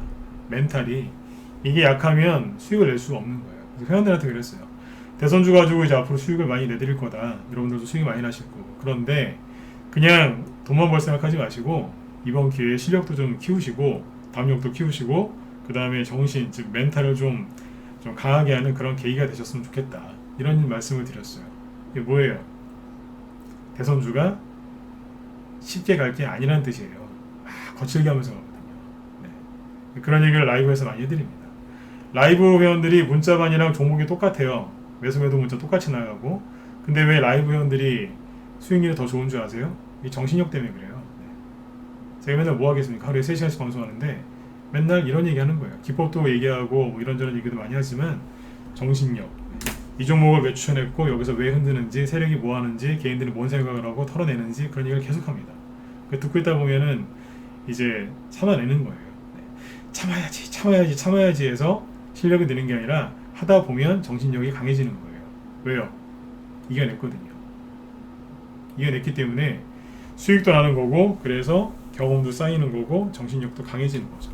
Speaker 1: 멘탈이 이게 약하면 수익을 낼 수가 없는 거예요. 그래서 회원들한테 그랬어요. 대선주 가지고 이제 앞으로 수익을 많이 내드릴 거다. 여러분들도 수익 많이 나실 거고. 그런데 그냥 돈만 벌 생각하지 마시고 이번 기회에 실력도 좀 키우시고 담력도 키우시고 그 다음에 정신, 즉 멘탈을 좀 강하게 하는 그런 계기가 되셨으면 좋겠다. 이런 말씀을 드렸어요. 이게 뭐예요? 대선주가 쉽게 갈 게 아니라는 뜻이에요. 거칠게 하면서 가거든요. 네. 그런 얘기를 라이브에서 많이 해드립니다. 라이브 회원들이 문자반이랑 종목이 똑같아요. 매수매도 문자 똑같이 나가고. 근데 왜 라이브 회원들이 수익률이 더 좋은 줄 아세요? 이 정신력 때문에 그래요. 네. 제가 맨날 뭐 하겠습니까? 하루에 3시간씩 방송하는데 맨날 이런 얘기 하는 거예요. 기법도 얘기하고 뭐 이런저런 얘기도 많이 하지만 정신력, 이 종목을 왜 추천했고 여기서 왜 흔드는지, 세력이 뭐 하는지, 개인들이 뭔 생각을 하고 털어내는지 그런 얘기를 계속합니다. 듣고 있다 보면은 이제 참아내는 거예요. 네. 참아야지 해서 실력이 느는 게 아니라 하다 보면 정신력이 강해지는 거예요. 왜요? 이겨냈거든요. 이겨냈기 때문에 수익도 나는 거고, 그래서 경험도 쌓이는 거고, 정신력도 강해지는 거죠.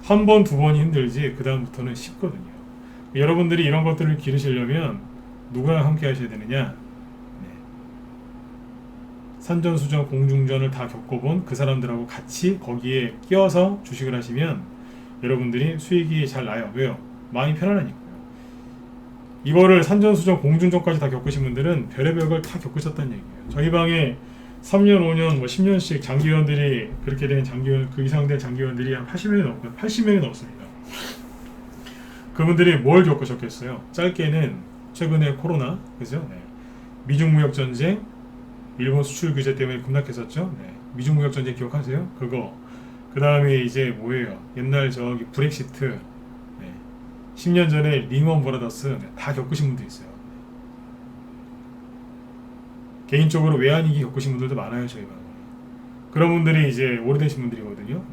Speaker 1: 한 번, 두 번이 힘들지 그 다음부터는 쉽거든요. 여러분들이 이런 것들을 기르시려면 누구랑 함께 하셔야 되느냐? 네. 산전수전 공중전을 다 겪어본 그 사람들하고 같이 거기에 끼어서 주식을 하시면 여러분들이 수익이 잘 나요. 왜요? 마음이 편안하니까요. 이거를 산전수전 공중전까지 다 겪으신 분들은 별의별 걸 다 겪으셨다는 얘기예요. 저희 방에 3년, 5년, 뭐 10년씩 장기회원들이, 그렇게 된 장기회원, 그 이상 된 장기회원들이 한 80명이 넘고요. 80명이 넘습니다. 그분들이 뭘 겪으셨겠어요? 짧게는 최근에 코로나, 그죠? 네. 미중 무역 전쟁, 일본 수출 규제 때문에 급락했었죠. 네. 미중 무역 전쟁 기억하세요? 그거. 그 다음에 이제 뭐예요? 옛날 저기 브렉시트, 네. 10년 전에 리먼 브라더스, 네. 다 겪으신 분도 있어요. 개인적으로 외환위기 겪으신 분들도 많아요, 저희 방에. 그런 분들이 이제 오래되신 분들이거든요.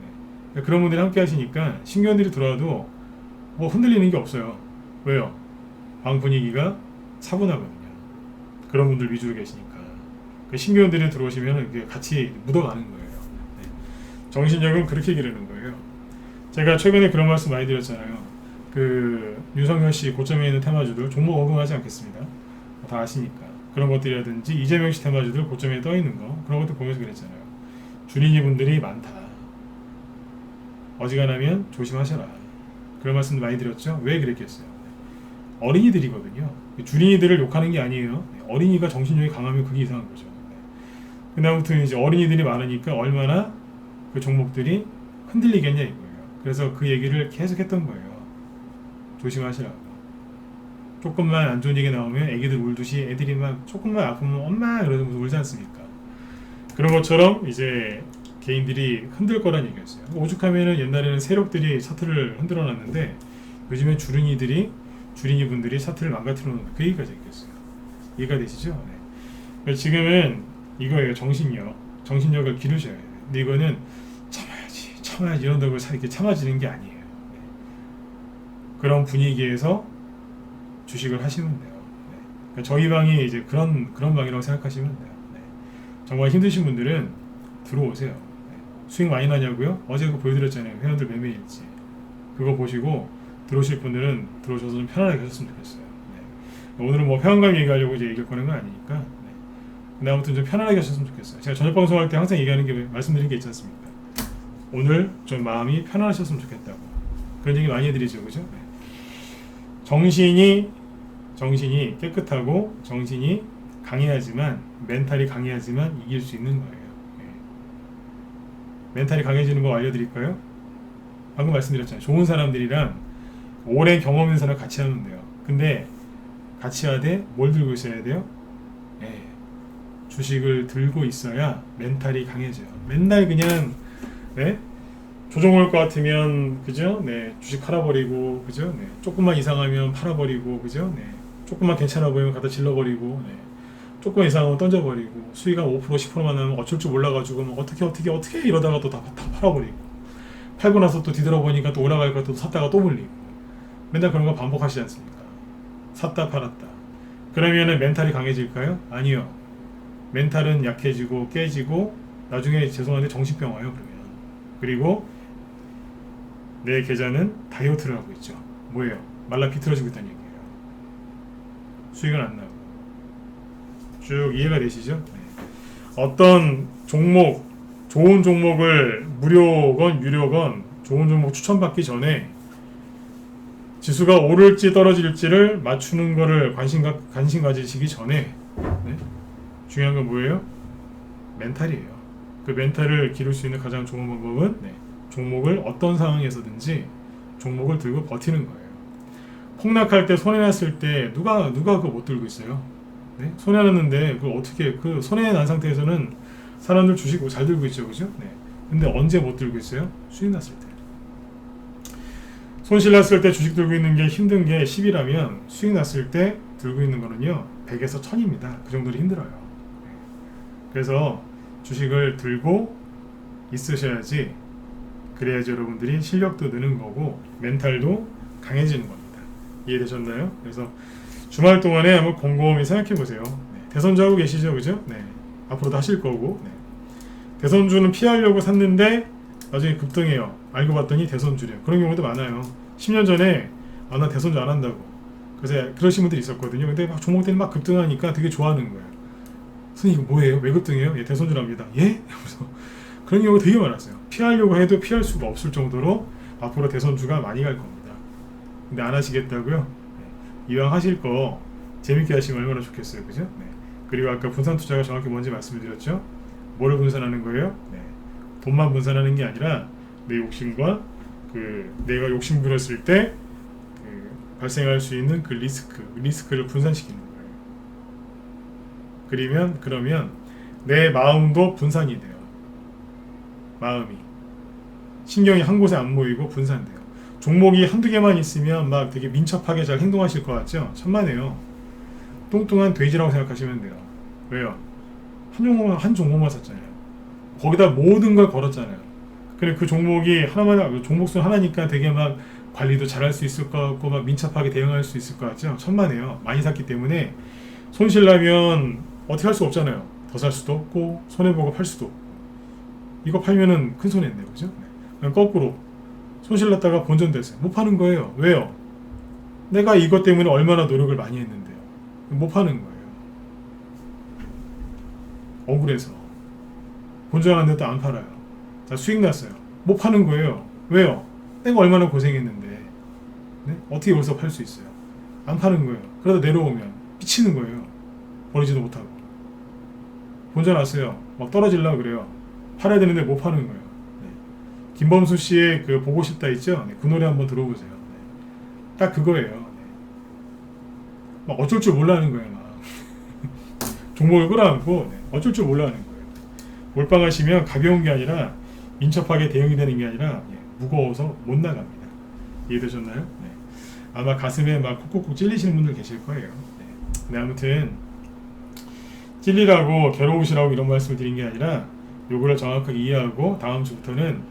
Speaker 1: 네. 그런 분들이 함께 하시니까 신규원들이 들어와도 뭐 흔들리는 게 없어요. 왜요? 방 분위기가 차분하거든요. 그런 분들 위주로 계시니까. 그 신규원들이 들어오시면 이게 같이 묻어가는 거예요. 네. 정신력은 그렇게 기르는 거예요. 제가 최근에 그런 말씀 많이 드렸잖아요. 그 윤석열 씨 고점에 있는 테마주들 종목 언급하지 않겠습니다. 다 아시니까. 그런 것들이라든지 이재명 씨 테마주들 고점에 떠 있는 거, 그런 것들 보면서 그랬잖아요. 주린이 분들이 많다. 어지간하면 조심하셔라. 그런 말씀 많이 드렸죠. 왜 그랬겠어요? 어린이들이거든요. 주린이들을 욕하는 게 아니에요. 어린이가 정신력이 강하면 그게 이상한 거죠. 근데 아무튼 이제 어린이들이 많으니까 얼마나 그 종목들이 흔들리겠냐 이거예요. 그래서 그 얘기를 계속 했던 거예요. 조심하시라고. 조금만 안 좋은 얘기 나오면 애기들 울듯이 애들이 막 조금만 아프면 엄마 이러면서 울지 않습니까? 그런 것처럼 이제 개인들이 흔들 거란 얘기였어요. 오죽하면은 옛날에는 세력들이 차트를 흔들어 놨는데 요즘엔 주린이 분들이 차트를 망가뜨려 놓는 그 얘기가 있겠어요. 이해가 되시죠? 네. 지금은 이거예요. 정신력을 기르셔야 돼요. 근데 이거는 참아야지 이런다고 이렇게 참아지는 게 아니에요. 네. 그런 분위기에서 주식을 하시면 돼요. 네. 그러니까 저희 방이 이제 그런 방이라고 생각하시면 돼요. 네. 정말 힘드신 분들은 들어오세요. 네. 수익 많이 나냐고요? 어제 그거 보여드렸잖아요. 회원들 매매일지. 그거 보시고 들어오실 분들은 들어오셔서 좀 편안하게 하셨으면 좋겠어요. 네. 오늘은 뭐 회원감 얘기하려고 이제 얘기를 꺼낸 건 아니니까. 네. 근데 아무튼 좀 편안하게 하셨으면 좋겠어요. 제가 저녁 방송할 때 항상 얘기하는 게 말씀드린 게 있지 않습니까? 오늘 좀 마음이 편안하셨으면 좋겠다고 그런 얘기 많이 해드리죠, 그죠? 네. 정신이 깨끗하고 정신이 강해야지만 멘탈이 강해야지만 이길 수 있는 거예요. 네. 멘탈이 강해지는 거 알려드릴까요? 방금 말씀드렸잖아요. 좋은 사람들이랑 오랜 경험 있는 사람 같이 하면 돼요. 근데 같이 하되 뭘 들고 있어야 돼요? 네. 주식을 들고 있어야 멘탈이 강해져요. 맨날 그냥 네? 조정 올 것 같으면 그죠? 네. 주식 팔아버리고 그죠? 네. 조금만 이상하면 팔아버리고 그죠? 네. 조금만 괜찮아 보이면 갖다 질러버리고 네. 조금 이상하면 던져버리고 수익 한 5% 10%만 나면 어쩔 줄 몰라가지고 뭐 어떻게 이러다가 또 다 팔아버리고 팔고 나서 또 뒤돌아보니까 또 올라갈 것 또 샀다가 또 물리고 맨날 그런 거 반복하시지 않습니까? 샀다 팔았다. 그러면은 멘탈이 강해질까요? 아니요. 멘탈은 약해지고 깨지고 나중에 죄송한데 정신병 와요. 그러면 그리고 내 계좌는 다이어트를 하고 있죠. 뭐예요? 말라 비틀어지고 있다는 얘기예요. 수익은 안 나고 쭉 이해가 되시죠? 네. 어떤 종목 좋은 종목을 무료건 유료건 좋은 종목 추천받기 전에 지수가 오를지 떨어질지를 맞추는 거를 관심 가지시기 전에 네? 중요한 건 뭐예요? 멘탈이에요. 그 멘탈을 기를 수 있는 가장 좋은 방법은 네. 종목을 어떤 상황에서든지 종목을 들고 버티는 거예요. 폭락할 때 손해났을 때 누가 그거 못 들고 있어요? 네? 손해났는데 그걸 어떻게 그 손해난 상태에서는 사람들 주식 잘 들고 있죠, 그죠? 네. 근데 언제 못 들고 있어요? 수익 났을 때. 손실 났을 때 주식 들고 있는 게 힘든 게 10이라면 수익 났을 때 들고 있는 거는요 100에서 1000입니다. 그 정도로 힘들어요. 네. 그래서 주식을 들고 있으셔야지 그래야지 여러분들이 실력도 느는 거고 멘탈도 강해지는 겁니다. 이해되셨나요? 그래서 주말 동안에 한번 곰곰이 생각해 보세요. 네. 대선주 하고 계시죠, 그죠? 네. 앞으로도 하실 거고. 네. 대선주는 피하려고 샀는데 나중에 급등해요. 알고 봤더니 대선주래요. 그런 경우도 많아요. 10년 전에 나 대선주 안 한다고. 그래서 그러신 분들이 있었거든요. 근데 막 종목들이 막 급등하니까 되게 좋아하는 거예요. 선생님 이거 뭐예요? 왜 급등해요? 예, 대선주랍니다. 예? 그래서 그런 경우가 되게 많았어요. 피하려고 해도 피할 수가 없을 정도로 앞으로 대선주가 많이 갈 겁니다. 근데 안 하시겠다고요? 네. 이왕 하실 거 재밌게 하시면 얼마나 좋겠어요. 그죠? 네. 그리고 아까 분산 투자가 정확히 뭔지 말씀을 드렸죠? 뭐를 분산하는 거예요? 네. 돈만 분산하는 게 아니라 내 욕심과 내가 욕심 부렸을 때 발생할 수 있는 그 리스크를 분산시키는 거예요. 그러면 내 마음도 분산이 돼요. 마음이 신경이 한 곳에 안 모이고 분산돼요. 종목이 한두 개만 있으면 막 되게 민첩하게 잘 행동하실 것 같죠? 천만에요. 뚱뚱한 돼지라고 생각하시면 돼요. 왜요? 한 종목만 샀잖아요. 거기다 모든 걸 걸었잖아요. 그래 그 종목이 종목수 하나니까 되게 막 관리도 잘할 수 있을 것 같고 막 민첩하게 대응할 수 있을 것 같죠? 천만에요. 많이 샀기 때문에 손실 나면 어떻게 할 수 없잖아요. 더 살 수도 없고 손해보고 팔 수도 없고 이거 팔면은 큰 손해인데요, 그죠? 그냥 거꾸로 손실 났다가 본전됐어요. 못 파는 거예요. 왜요? 내가 이것 때문에 얼마나 노력을 많이 했는데요. 못 파는 거예요. 억울해서 본전하는데도 안 팔아요. 자, 수익 났어요. 못 파는 거예요. 왜요? 내가 얼마나 고생했는데 네? 어떻게 여기서 팔 수 있어요? 안 파는 거예요. 그러다 내려오면 미치는 거예요. 버리지도 못하고 본전 왔어요. 막 떨어지려고 그래요. 팔아야 되는데 못 파는 거예요. 네. 김범수 씨의 그 보고 싶다 있죠? 네. 그 노래 한번 들어보세요. 네. 딱 그거예요. 네. 막 어쩔 줄 몰라하는 거예요. 막. 종목을 끌어안고 네. 어쩔 줄 몰라하는 거예요. 몰빵하시면 가벼운 게 아니라 민첩하게 대응이 되는 게 아니라 무거워서 못 나갑니다. 이해되셨나요? 네. 아마 가슴에 막 콕콕콕 찔리시는 분들 계실 거예요. 네. 근데 아무튼 찔리라고 괴로우시라고 이런 말씀을 드린 게 아니라 요거를 정확하게 이해하고 다음 주부터는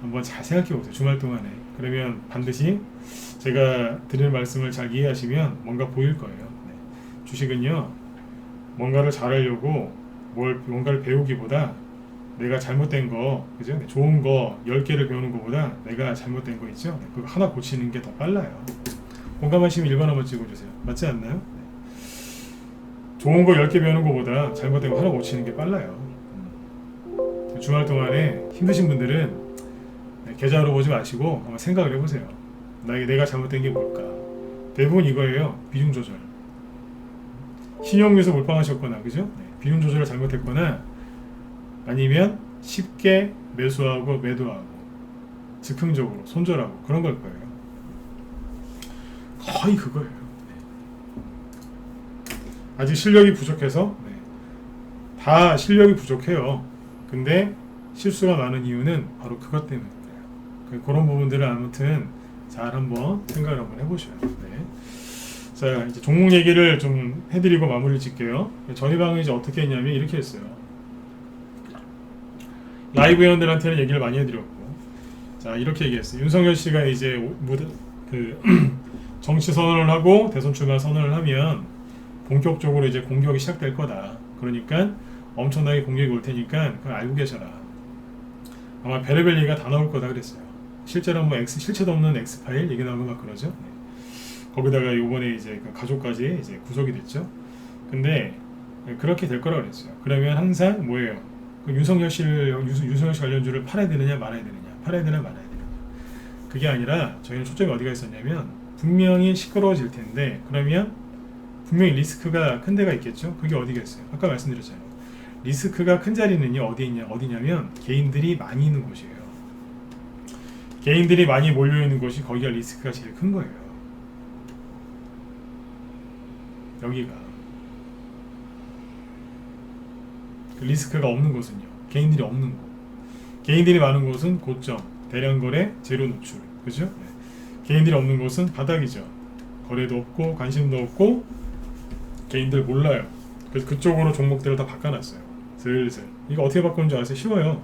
Speaker 1: 한번 잘 생각해 보세요. 주말 동안에. 그러면 반드시 제가 드리는 말씀을 잘 이해하시면 뭔가 보일 거예요. 네. 주식은요 뭔가를 잘하려고 뭔가를 배우기보다 내가 잘못된 거, 그죠? 좋은 거 10개를 배우는 것보다 내가 잘못된 거 있죠? 그거 하나 고치는 게 더 빨라요. 공감하시면 1번 한번 찍어주세요. 맞지 않나요? 네. 좋은 거 10개 배우는 것보다 잘못된 거 하나 고치는 게 빨라요. 주말 동안에 힘드신 분들은 계좌로 보지 마시고 한번 생각을 해보세요. 내가 잘못된 게 뭘까? 대부분 이거예요. 비중 조절. 신용에서 몰빵하셨거나, 그죠? 비중 조절을 잘못했거나, 아니면 쉽게 매수하고 매도하고, 즉흥적으로 손절하고 그런 걸 거예요. 거의 그거예요. 아직 실력이 부족해서 다 실력이 부족해요. 근데 실수가 많은 이유는 바로 그것 때문에 그래요. 그런 부분들을 아무튼 잘 한번 생각을 한번 해보셔요. 자, 이제 종목 얘기를 좀 해드리고 마무리를 짓게요. 전희방은 이제 어떻게 했냐면 이렇게 했어요. 라이브 회원들한테는 얘기를 많이 해드렸고, 자, 이렇게 얘기했어요. 윤석열 씨가 이제 정치 선언을 하고 대선 출마 선언을 하면 본격적으로 이제 공격이 시작될 거다. 그러니까 엄청나게 공격이 올 테니까 그걸 알고 계셔라. 아마 별의별 얘기가 다 나올 거다 그랬어요. 실제로 뭐 실체도 없는 X파일 얘기 나오고 막 그러죠. 거기다가 이번에 이제 그 가족까지 이제 구속이 됐죠. 근데 그렇게 될 거라고 그랬어요. 그러면 항상 뭐예요? 그 윤석열 씨 관련주를 팔아야 되느냐 말아야 되느냐, 팔아야 되느냐 말아야 되느냐. 그게 아니라 저희는 초점이 어디가 있었냐면 분명히 시끄러워질 텐데 그러면 분명히 리스크가 큰 데가 있겠죠. 그게 어디겠어요? 아까 말씀드렸잖아요. 리스크가 큰 자리는요 어디냐면 개인들이 많이 있는 곳이에요. 개인들이 많이 몰려 있는 곳이 거기가 리스크가 제일 큰 거예요. 여기가 그 리스크가 없는 곳은요, 개인들이 없는 곳. 개인들이 많은 곳은 고점, 대량 거래, 제로 노출, 그죠? 개인들이 없는 곳은 바닥이죠. 거래도 없고 관심도 없고 개인들 몰라요. 그래서 그쪽으로 종목들을 다 바꿔놨어요. 슬슬. 이거 어떻게 바꾸는 줄 아세요? 쉬워요.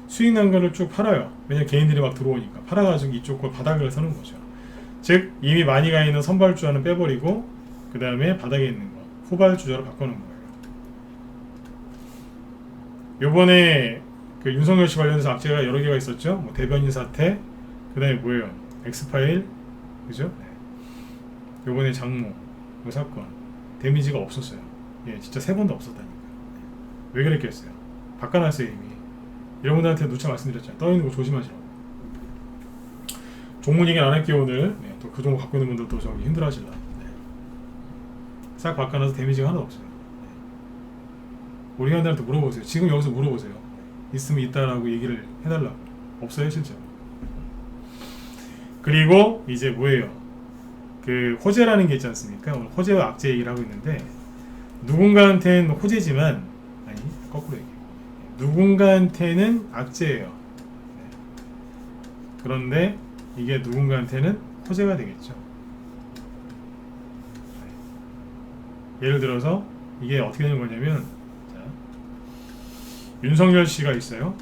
Speaker 1: 수익 난 거를 쭉 팔아요. 왜냐면 개인들이 막 들어오니까 팔아가지고 이쪽 거 바닥을 사는 거죠. 즉 이미 많이 가 있는 선발주자는 빼버리고 그 다음에 바닥에 있는 거 후발주자로 바꾸는 거예요. 요번에 그 윤석열 씨 관련해서 악재가 여러 개가 있었죠. 뭐 대변인 사태, 그 다음에 뭐예요? 엑스파일, 그죠? 요번에 장모 그 사건 데미지가 없었어요. 예, 진짜 3번도 없었다니까. 왜 그랬겠어요? 바꿔놨어요 이미. 여러분들한테 누차 말씀드렸잖아요. 떠있는 거 조심하시라고. 종목 얘기는 안 할게요 오늘. 또 그 종목 갖고 있는 분들 또 저기 힘들어하실라. 싹 바꿔놔서 데미지가 하나도 없어요. 우리 회원들한테 물어보세요. 지금 여기서 물어보세요. 있으면 있다라고 얘기를 해달라고. 없어요 실제로. 그리고 이제 뭐예요? 그 호재라는 게 있지 않습니까? 오늘 호재와 악재 얘기를 하고 있는데 누군가한테는 호재지만 아니 거꾸로 얘기해요. 누군가한테는 악재예요. 그런데 이게 누군가한테는 호재가 되겠죠. 예를 들어서 이게 어떻게 되는 거냐면 윤석열 씨가 있어요.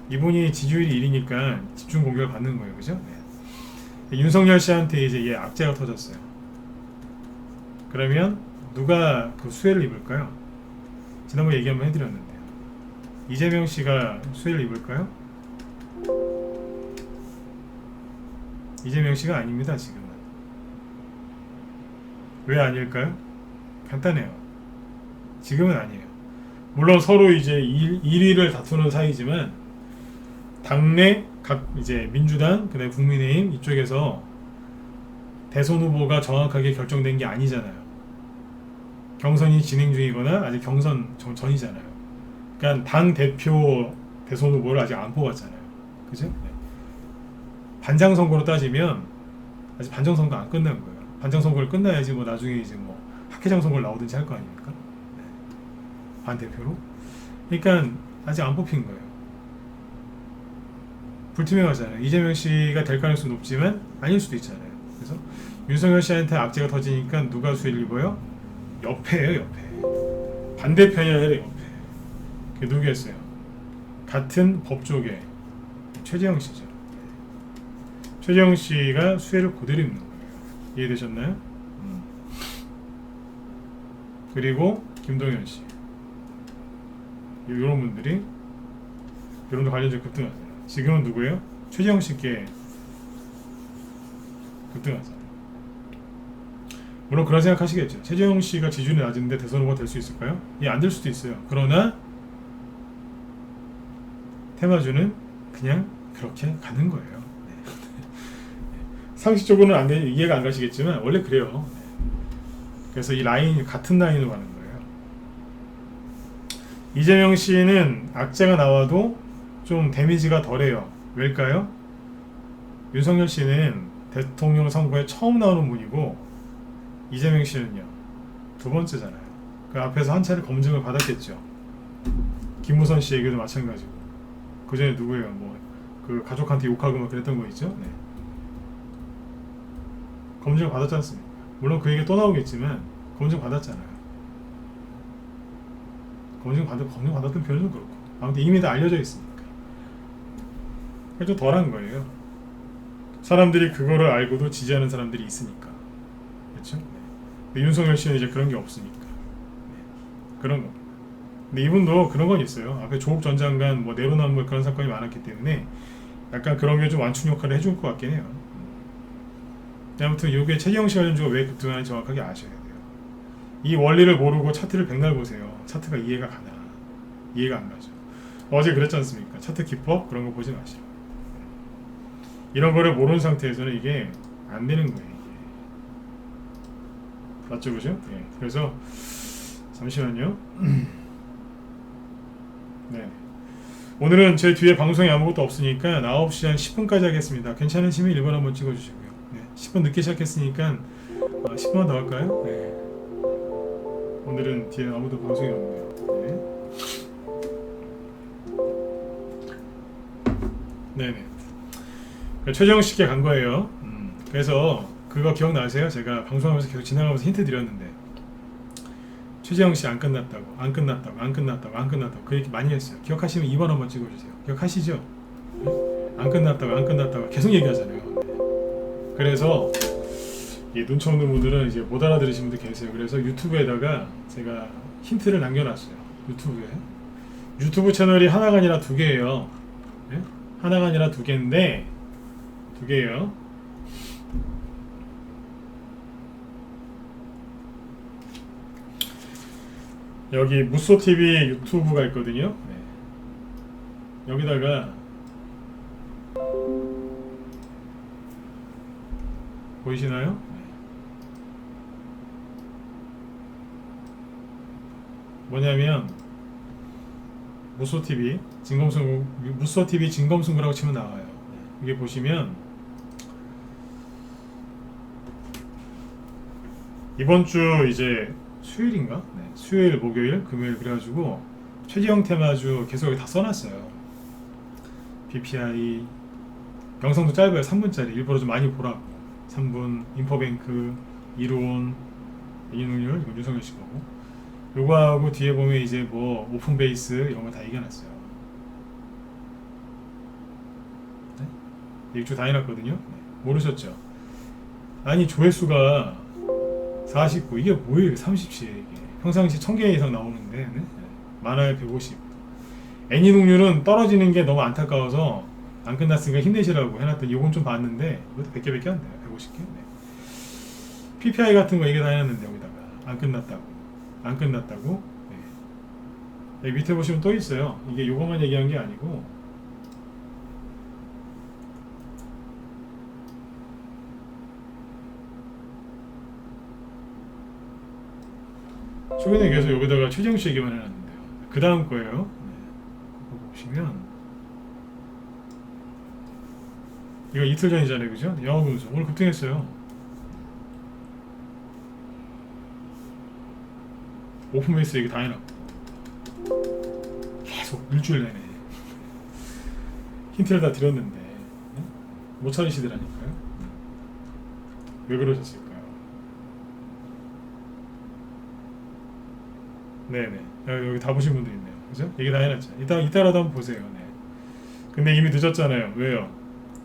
Speaker 1: 이분이 지지율이 1위니까 집중 공격을 받는 거예요. 그죠? 윤석열 씨한테 이제 얘 악재가 터졌어요. 그러면 누가 그 수혜를 입을까요? 지난번에 얘기 한번 해드렸는데요. 이재명 씨가 수혜를 입을까요? 이재명 씨가 아닙니다. 지금은. 왜 아닐까요? 간단해요. 지금은 아니에요. 물론 서로 이제 1위를 다투는 사이지만 당내 각 이제 민주당 그다음에 국민의힘 이쪽에서 대선 후보가 정확하게 결정된 게 아니잖아요. 경선이 진행 중이거나 아직 경선 전이잖아요. 그러니까 당 대표 대선 후보를 아직 안 뽑았잖아요. 그죠? 네. 반장 선거로 따지면 아직 반장 선거 안 끝난 거예요. 반장 선거를 끝나야지 뭐 나중에 이제 뭐 학회장 선거를 나오든지 할 거 아닙니까? 네. 반 대표로. 그러니까 아직 안 뽑힌 거예요. 불투명하잖아요. 이재명 씨가 될 가능성이 높지만 아닐 수도 있잖아요. 그래서 윤석열 씨한테 악재가 터지니까 누가 수혜를 입어요? 옆에예요, 옆에. 반대편이 아니라 옆에. 그게 누구였어요? 같은 법조계 최재형 씨죠. 최재형 씨가 수혜를 그대로 입는 거예요. 이해되셨나요? 그리고 김동연 씨. 이런 분들이 여러분들 관련적 급등하세요. 지금은 누구예요? 최재형 씨께 급등하잖아요. 물론 그런 생각하시겠죠. 최재형 씨가 지준이 낮은데 대선 후보가 될 수 있을까요? 예, 안 될 수도 있어요. 그러나 테마주는 그냥 그렇게 가는 거예요. 네. 상식적으로는 이해가 안 가시겠지만 원래 그래요. 네. 그래서 이 라인 같은 라인으로 가는 거예요. 이재명 씨는 악재가 나와도 좀 데미지가 덜해요. 왜일까요? 윤석열 씨는 대통령 선거에 처음 나오는 분이고 이재명 씨는요 두 번째잖아요. 그 앞에서 한 차례 검증을 받았겠죠. 김무선 씨에게도 마찬가지고. 그 전에 누구예요? 뭐 그 가족한테 욕하고 막 그랬던 거 있죠. 네. 검증을 받았지 않습니까? 물론 그 얘기 또 나오겠지만 검증 받았잖아요. 검증 받았던 표현은 그렇고 아무튼 이미 다 알려져 있으니까. 그게 좀 덜한 거예요. 사람들이 그거를 알고도 지지하는 사람들이 있으니까. 그렇죠? 네. 근데 윤석열 씨는 이제 그런 게 없으니까. 네. 그런 거. 근데 이분도 그런 건 있어요. 앞에 조국 전 장관 뭐 내로남불 그런 사건이 많았기 때문에 약간 그런 게 좀 완충 역할을 해줄 것 같긴 해요. 아무튼 이게 최재형 씨 관련주가 왜 급등하는지 정확하게 아셔야 돼요. 이 원리를 모르고 차트를 백날 보세요. 차트가 이해가 가나? 이해가 안 가죠. 어제 그랬지 않습니까? 차트 기법 그런 거 보지 마시라. 이런 거를 모르는 상태에서는 이게 안 되는 거예요. 이게. 맞죠, 그죠? 네. 그래서 잠시만요. 네. 오늘은 제 뒤에 방송에 아무것도 없으니까 9시 한 10분까지 하겠습니다. 괜찮으시면 1번 한번 찍어주시고요. 네. 10분 늦게 시작했으니까 10분만 더 할까요? 네. 오늘은 뒤에 아무도 방송이 없네요. 네. 네네. 최재형 씨께 간 거예요. 그래서 그거 기억나세요? 제가 방송하면서 계속 지나가면서 힌트 드렸는데 최재형 씨 안 끝났다고 그 얘기 많이 했어요. 기억하시면 2번 한번 찍어주세요. 기억하시죠? 네? 안 끝났다고 계속 얘기하잖아요. 네. 그래서 이 눈치 없는 분들은 이제 못 알아들으시는 분들 계세요. 그래서 유튜브에다가 제가 힌트를 남겨놨어요. 유튜브 채널이 하나가 아니라 두 개예요. 네? 하나가 아니라 두 개인데 두 개예요. 여기 무쏘TV 유튜브가 있거든요. 네. 여기다가 보이시나요? 네. 뭐냐면 무쏘TV 진검승부라고 치면 나와요. 네. 이게 보시면 이번 주 이제 수요일인가? 네. 수요일, 목요일, 금요일 그래가지고 최재형 테마주 계속 여기 다 써놨어요. BPI 영상도 짧아요. 3분짜리 일부러 좀 많이 보라고. 3분 인포뱅크, 이론, 이능률 이건 윤석열 씨 거고. 요거하고 뒤에 보면 이제 뭐 오픈 베이스 이런 거 다 얘기해놨어요. 네? 일주 다 해놨거든요. 네. 모르셨죠? 아니 조회수가 49 이게 뭐예요? 37 이게 평상시 1000개 이상 나오는데 네? 많아야 150. 애니동률은 떨어지는 게 너무 안타까워서 안 끝났으니까 힘내시라고 해놨더니 요건 좀 봤는데 이것도 100개밖에 안 돼요. 150개. 네. PPI 같은 거 이게 다 해놨는데 여기다가 안 끝났다고. 네. 여기 밑에 보시면 또 있어요. 이게 요거만 얘기한 게 아니고 최근에 계속 여기다가 최재형 씨 얘기만 해놨는데요. 그 다음 거예요. 네. 그거 보시면 이거 이틀 전이잖아요, 그죠? 영업운수 오늘 급등했어요. 오픈베이스 얘기 다 해놨고 계속 일주일 내내 힌트를 다 드렸는데 네? 못 찾으시더라니까요. 왜 그러셨을까요? 네네. 여기 다 보신 분들 있네요. 그죠? 얘기 다 해놨죠. 이따라도 한번 보세요. 네. 근데 이미 늦었잖아요. 왜요?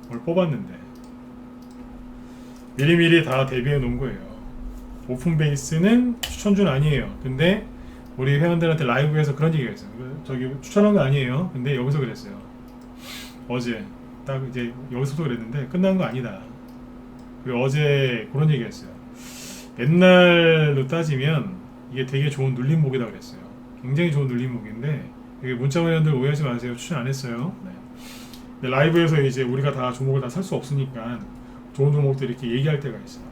Speaker 1: 오늘 뽑았는데. 미리미리 다 대비해 놓은 거예요. 오픈베이스는 추천주는 아니에요. 근데 우리 회원들한테 라이브에서 그런 얘기가 있어요. 저기 추천한 거 아니에요. 근데 여기서 그랬어요. 어제 딱 이제 여기서도 그랬는데 끝난 거 아니다. 그리고 어제 그런 얘기했어요. 옛날로 따지면 이게 되게 좋은 눌림목이다 그랬어요. 굉장히 좋은 눌림목인데 이게 문자원님들 오해하지 마세요. 추천 안 했어요. 네. 근데 라이브에서 이제 우리가 다 종목을 다 살 수 없으니까 좋은 종목들 이렇게 얘기할 때가 있어요.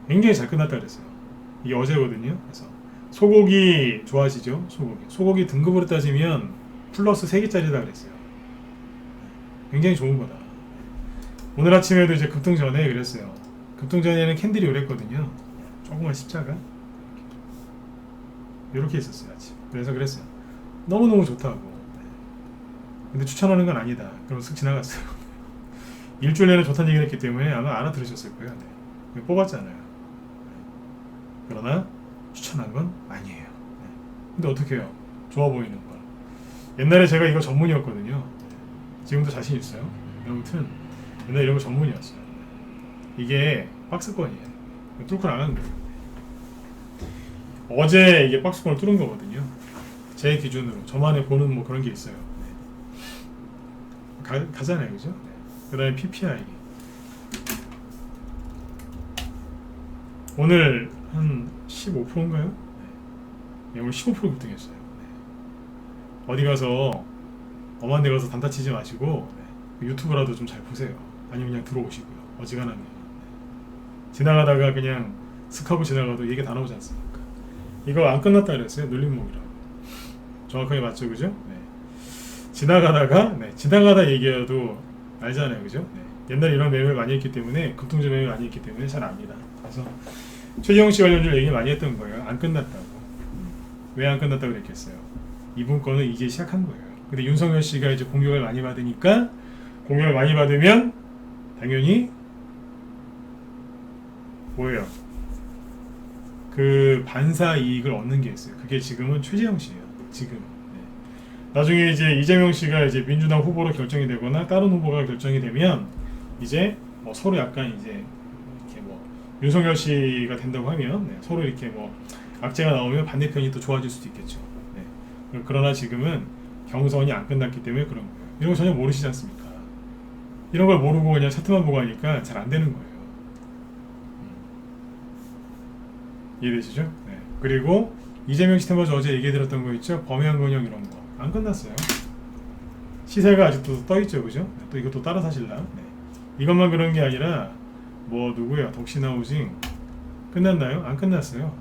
Speaker 1: 굉장히 잘 끝났다 그랬어요. 이게 어제거든요. 그래서 소고기 좋아하시죠? 소고기 등급으로 따지면 플러스 3개짜리다 그랬어요. 굉장히 좋은 거다. 오늘 아침에도 이제 급등 전에 그랬어요. 급등 전에는 캔들이 그랬거든요. 조그만 십자가 이렇게 있었어요 아침. 그래서 그랬어요. 너무너무 좋다고. 근데 추천하는 건 아니다. 그럼 쓱 지나갔어요. 일주일 내내 좋다는 얘기를 했기 때문에 아마 알아들으셨을 거예요. 네. 뽑았잖아요. 그러나 추천한 건 아니에요. 네. 근데 어떻게 해요? 좋아 보이는 걸. 옛날에 제가 이거 전문이었거든요. 지금도 자신 있어요. 아무튼 옛날에 이런 거 전문이었어요. 이게 박스권이에요. 뚫고 나가는 거예요. 어제 이게 박스권을 뚫은 거거든요. 제 기준으로 저만의 보는 뭐 그런 게 있어요. 네. 가잖아요, 그죠? 네. 그다음에 PPI 오늘 한 15%인가요? 네. 오늘 15% 급등했어요. 네. 어디 가서 엄한 데 가서 단타 치지 마시고 네. 유튜브라도 좀 잘 보세요. 아니면 그냥 들어오시고요. 어지간하면 네. 지나가다가 그냥 슥 하고 지나가도 얘기 다 나오지 않습니까? 이거 안 끝났다 그랬어요. 눌림목이라고. 정확하게 맞죠, 그죠? 네. 지나가다 얘기해도 알잖아요, 그죠? 네. 옛날에 이런 매매를 많이 했기 때문에 급등주 매매를 많이 했기 때문에 잘 압니다. 그래서 최재형 씨 관련주를 얘기 많이 했던 거예요. 안 끝났다고. 왜 안 끝났다고 그랬겠어요? 이분 거는 이제 시작한 거예요. 근데 윤석열 씨가 이제 공격을 많이 받으니까 공격을 많이 받으면 당연히 뭐예요? 그 반사 이익을 얻는 게 있어요. 그게 지금은 최재형 씨예요. 지금. 네. 나중에 이제 이재명 씨가 이제 민주당 후보로 결정이 되거나 다른 후보가 결정이 되면 이제 뭐 서로 약간 이제 이렇게 뭐 윤석열 씨가 된다고 하면 네. 서로 이렇게 뭐 악재가 나오면 반대편이 또 좋아질 수도 있겠죠. 네. 그러나 지금은 경선이 안 끝났기 때문에 그런 거예요. 이런 거 전혀 모르시지 않습니까? 이런 걸 모르고 그냥 차트만 보고 하니까 잘 안 되는 거예요. 이해되시죠? 네. 그리고 이재명 시스템에서 어제 얘기 드렸던 거 있죠? 범행 근형 이런 거 안 끝났어요. 시세가 아직도 떠 있죠, 그죠? 또 이것도 따라 사실라. 네. 이것만 그런 게 아니라 뭐 누구야? 덕신하우징 끝났나요? 안 끝났어요.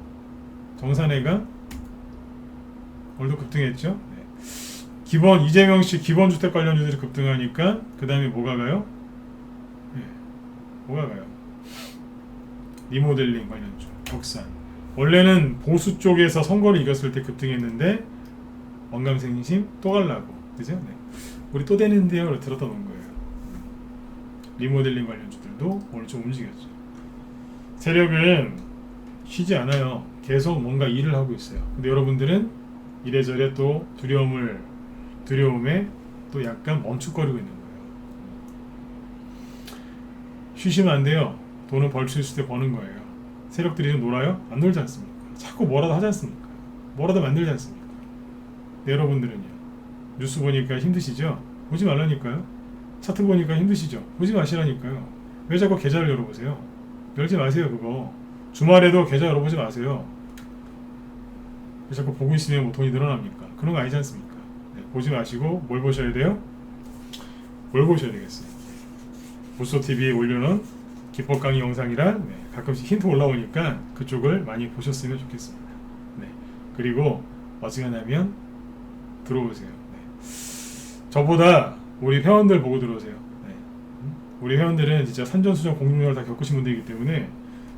Speaker 1: 정산회가 오늘도 급등했죠. 네. 기본 이재명 씨 기본 주택 관련주들이 급등하니까 그 다음에 뭐가 가요? 네. 뭐가 가요? 리모델링 관련주 덕산. 원래는 보수 쪽에서 선거를 이겼을 때 급등했는데 원감생심 또 갈라고 그죠? 네. 우리 또 되는데요 들었다 놓은 거예요. 리모델링 관련주들도 오늘 좀 움직였죠. 세력은 쉬지 않아요. 계속 뭔가 일을 하고 있어요. 근데 여러분들은 이래저래 또 두려움에 또 약간 멈칫거리고 있는 거예요. 쉬시면 안 돼요. 돈은 벌 수 있을 때 버는 거예요. 세력들이 좀 놀아요? 안 놀지 않습니까? 자꾸 뭐라도 하지 않습니까? 뭐라도 만들지 않습니까? 네, 여러분들은요? 뉴스 보니까 힘드시죠? 보지 말라니까요. 차트 보니까 힘드시죠? 보지 마시라니까요. 왜 자꾸 계좌를 열어보세요? 열지 마세요. 그거 주말에도 계좌 열어보지 마세요. 왜 자꾸 보고 있으면 뭐 돈이 늘어납니까? 그런 거 아니지 않습니까? 네, 보지 마시고 뭘 보셔야 돼요? 뭘 보셔야 되겠어요? 보소TV에 올려놓은 기법 강의 영상이랑 네, 가끔씩 힌트 올라오니까 그쪽을 많이 보셨으면 좋겠습니다. 네, 그리고 어지간하면 들어오세요. 네. 저보다 우리 회원들 보고 들어오세요. 네. 우리 회원들은 진짜 산전수전 공중전을 다 겪으신 분들이기 때문에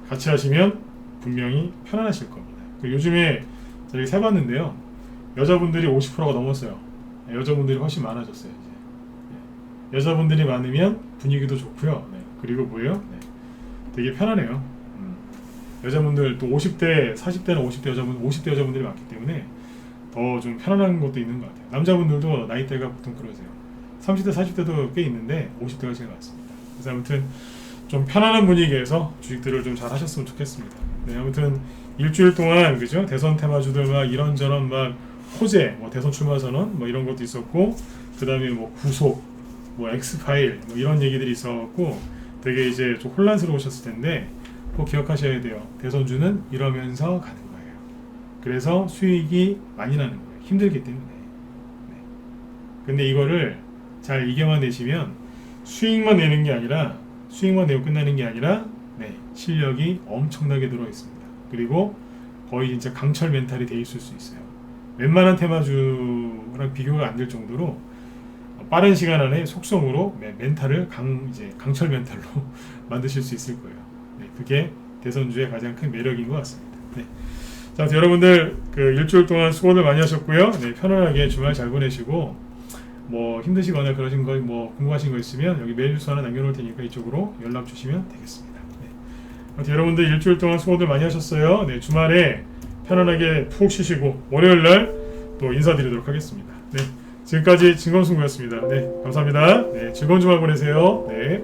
Speaker 1: 같이 하시면 분명히 편안하실 겁니다. 요즘에 저희 세봤는데요. 여자분들이 50%가 넘었어요. 네, 여자분들이 훨씬 많아졌어요. 이제. 네. 여자분들이 많으면 분위기도 좋고요. 네. 그리고 뭐예요? 네. 되게 편하네요. 여자분들 또 50대, 40대나 50대 여자분들이 많기 때문에 더 좀 편안한 것도 있는 것 같아요. 남자분들도 나이대가 보통 그러세요. 30대, 40대도 꽤 있는데 50대가 제일 많습니다. 그래서 아무튼 좀 편안한 분위기에서 주식들을 좀 잘 하셨으면 좋겠습니다. 네, 아무튼 일주일 동안 그죠? 대선 테마주들 막 이런저런 막 호재, 뭐 대선 출마 선언 뭐 이런 것도 있었고, 그 다음에 뭐 구속, 뭐 엑스파일 뭐 이런 얘기들이 있었고, 되게 이제 좀 혼란스러우셨을 텐데 꼭 기억하셔야 돼요. 대선주는 이러면서 가는 거예요. 그래서 수익이 많이 나는 거예요. 힘들기 때문에. 네. 근데 이거를 잘 이겨만 내시면 수익만 내는 게 아니라 수익만 내고 끝나는 게 아니라 네, 실력이 엄청나게 들어 있습니다. 그리고 거의 진짜 강철 멘탈이 돼 있을 수 있어요. 웬만한 테마주랑 비교가 안 될 정도로 빠른 시간 안에 속성으로 멘탈을 강철 멘탈로 만드실 수 있을 거예요. 네, 그게 대선주의 가장 큰 매력인 것 같습니다. 네. 자, 여러분들 그 일주일 동안 수고들 많이 하셨고요. 네, 편안하게 주말 잘 보내시고 뭐 힘드시거나 그러신 거 뭐 궁금하신 거 있으면 여기 메일 주소 하나 남겨놓을 테니까 이쪽으로 연락 주시면 되겠습니다. 네. 여러분들 일주일 동안 수고들 많이 하셨어요. 네, 주말에 편안하게 푹 쉬시고 월요일 날 또 인사드리도록 하겠습니다. 네, 지금까지 진검승부였습니다. 네, 감사합니다. 네, 즐거운 주말 보내세요. 네.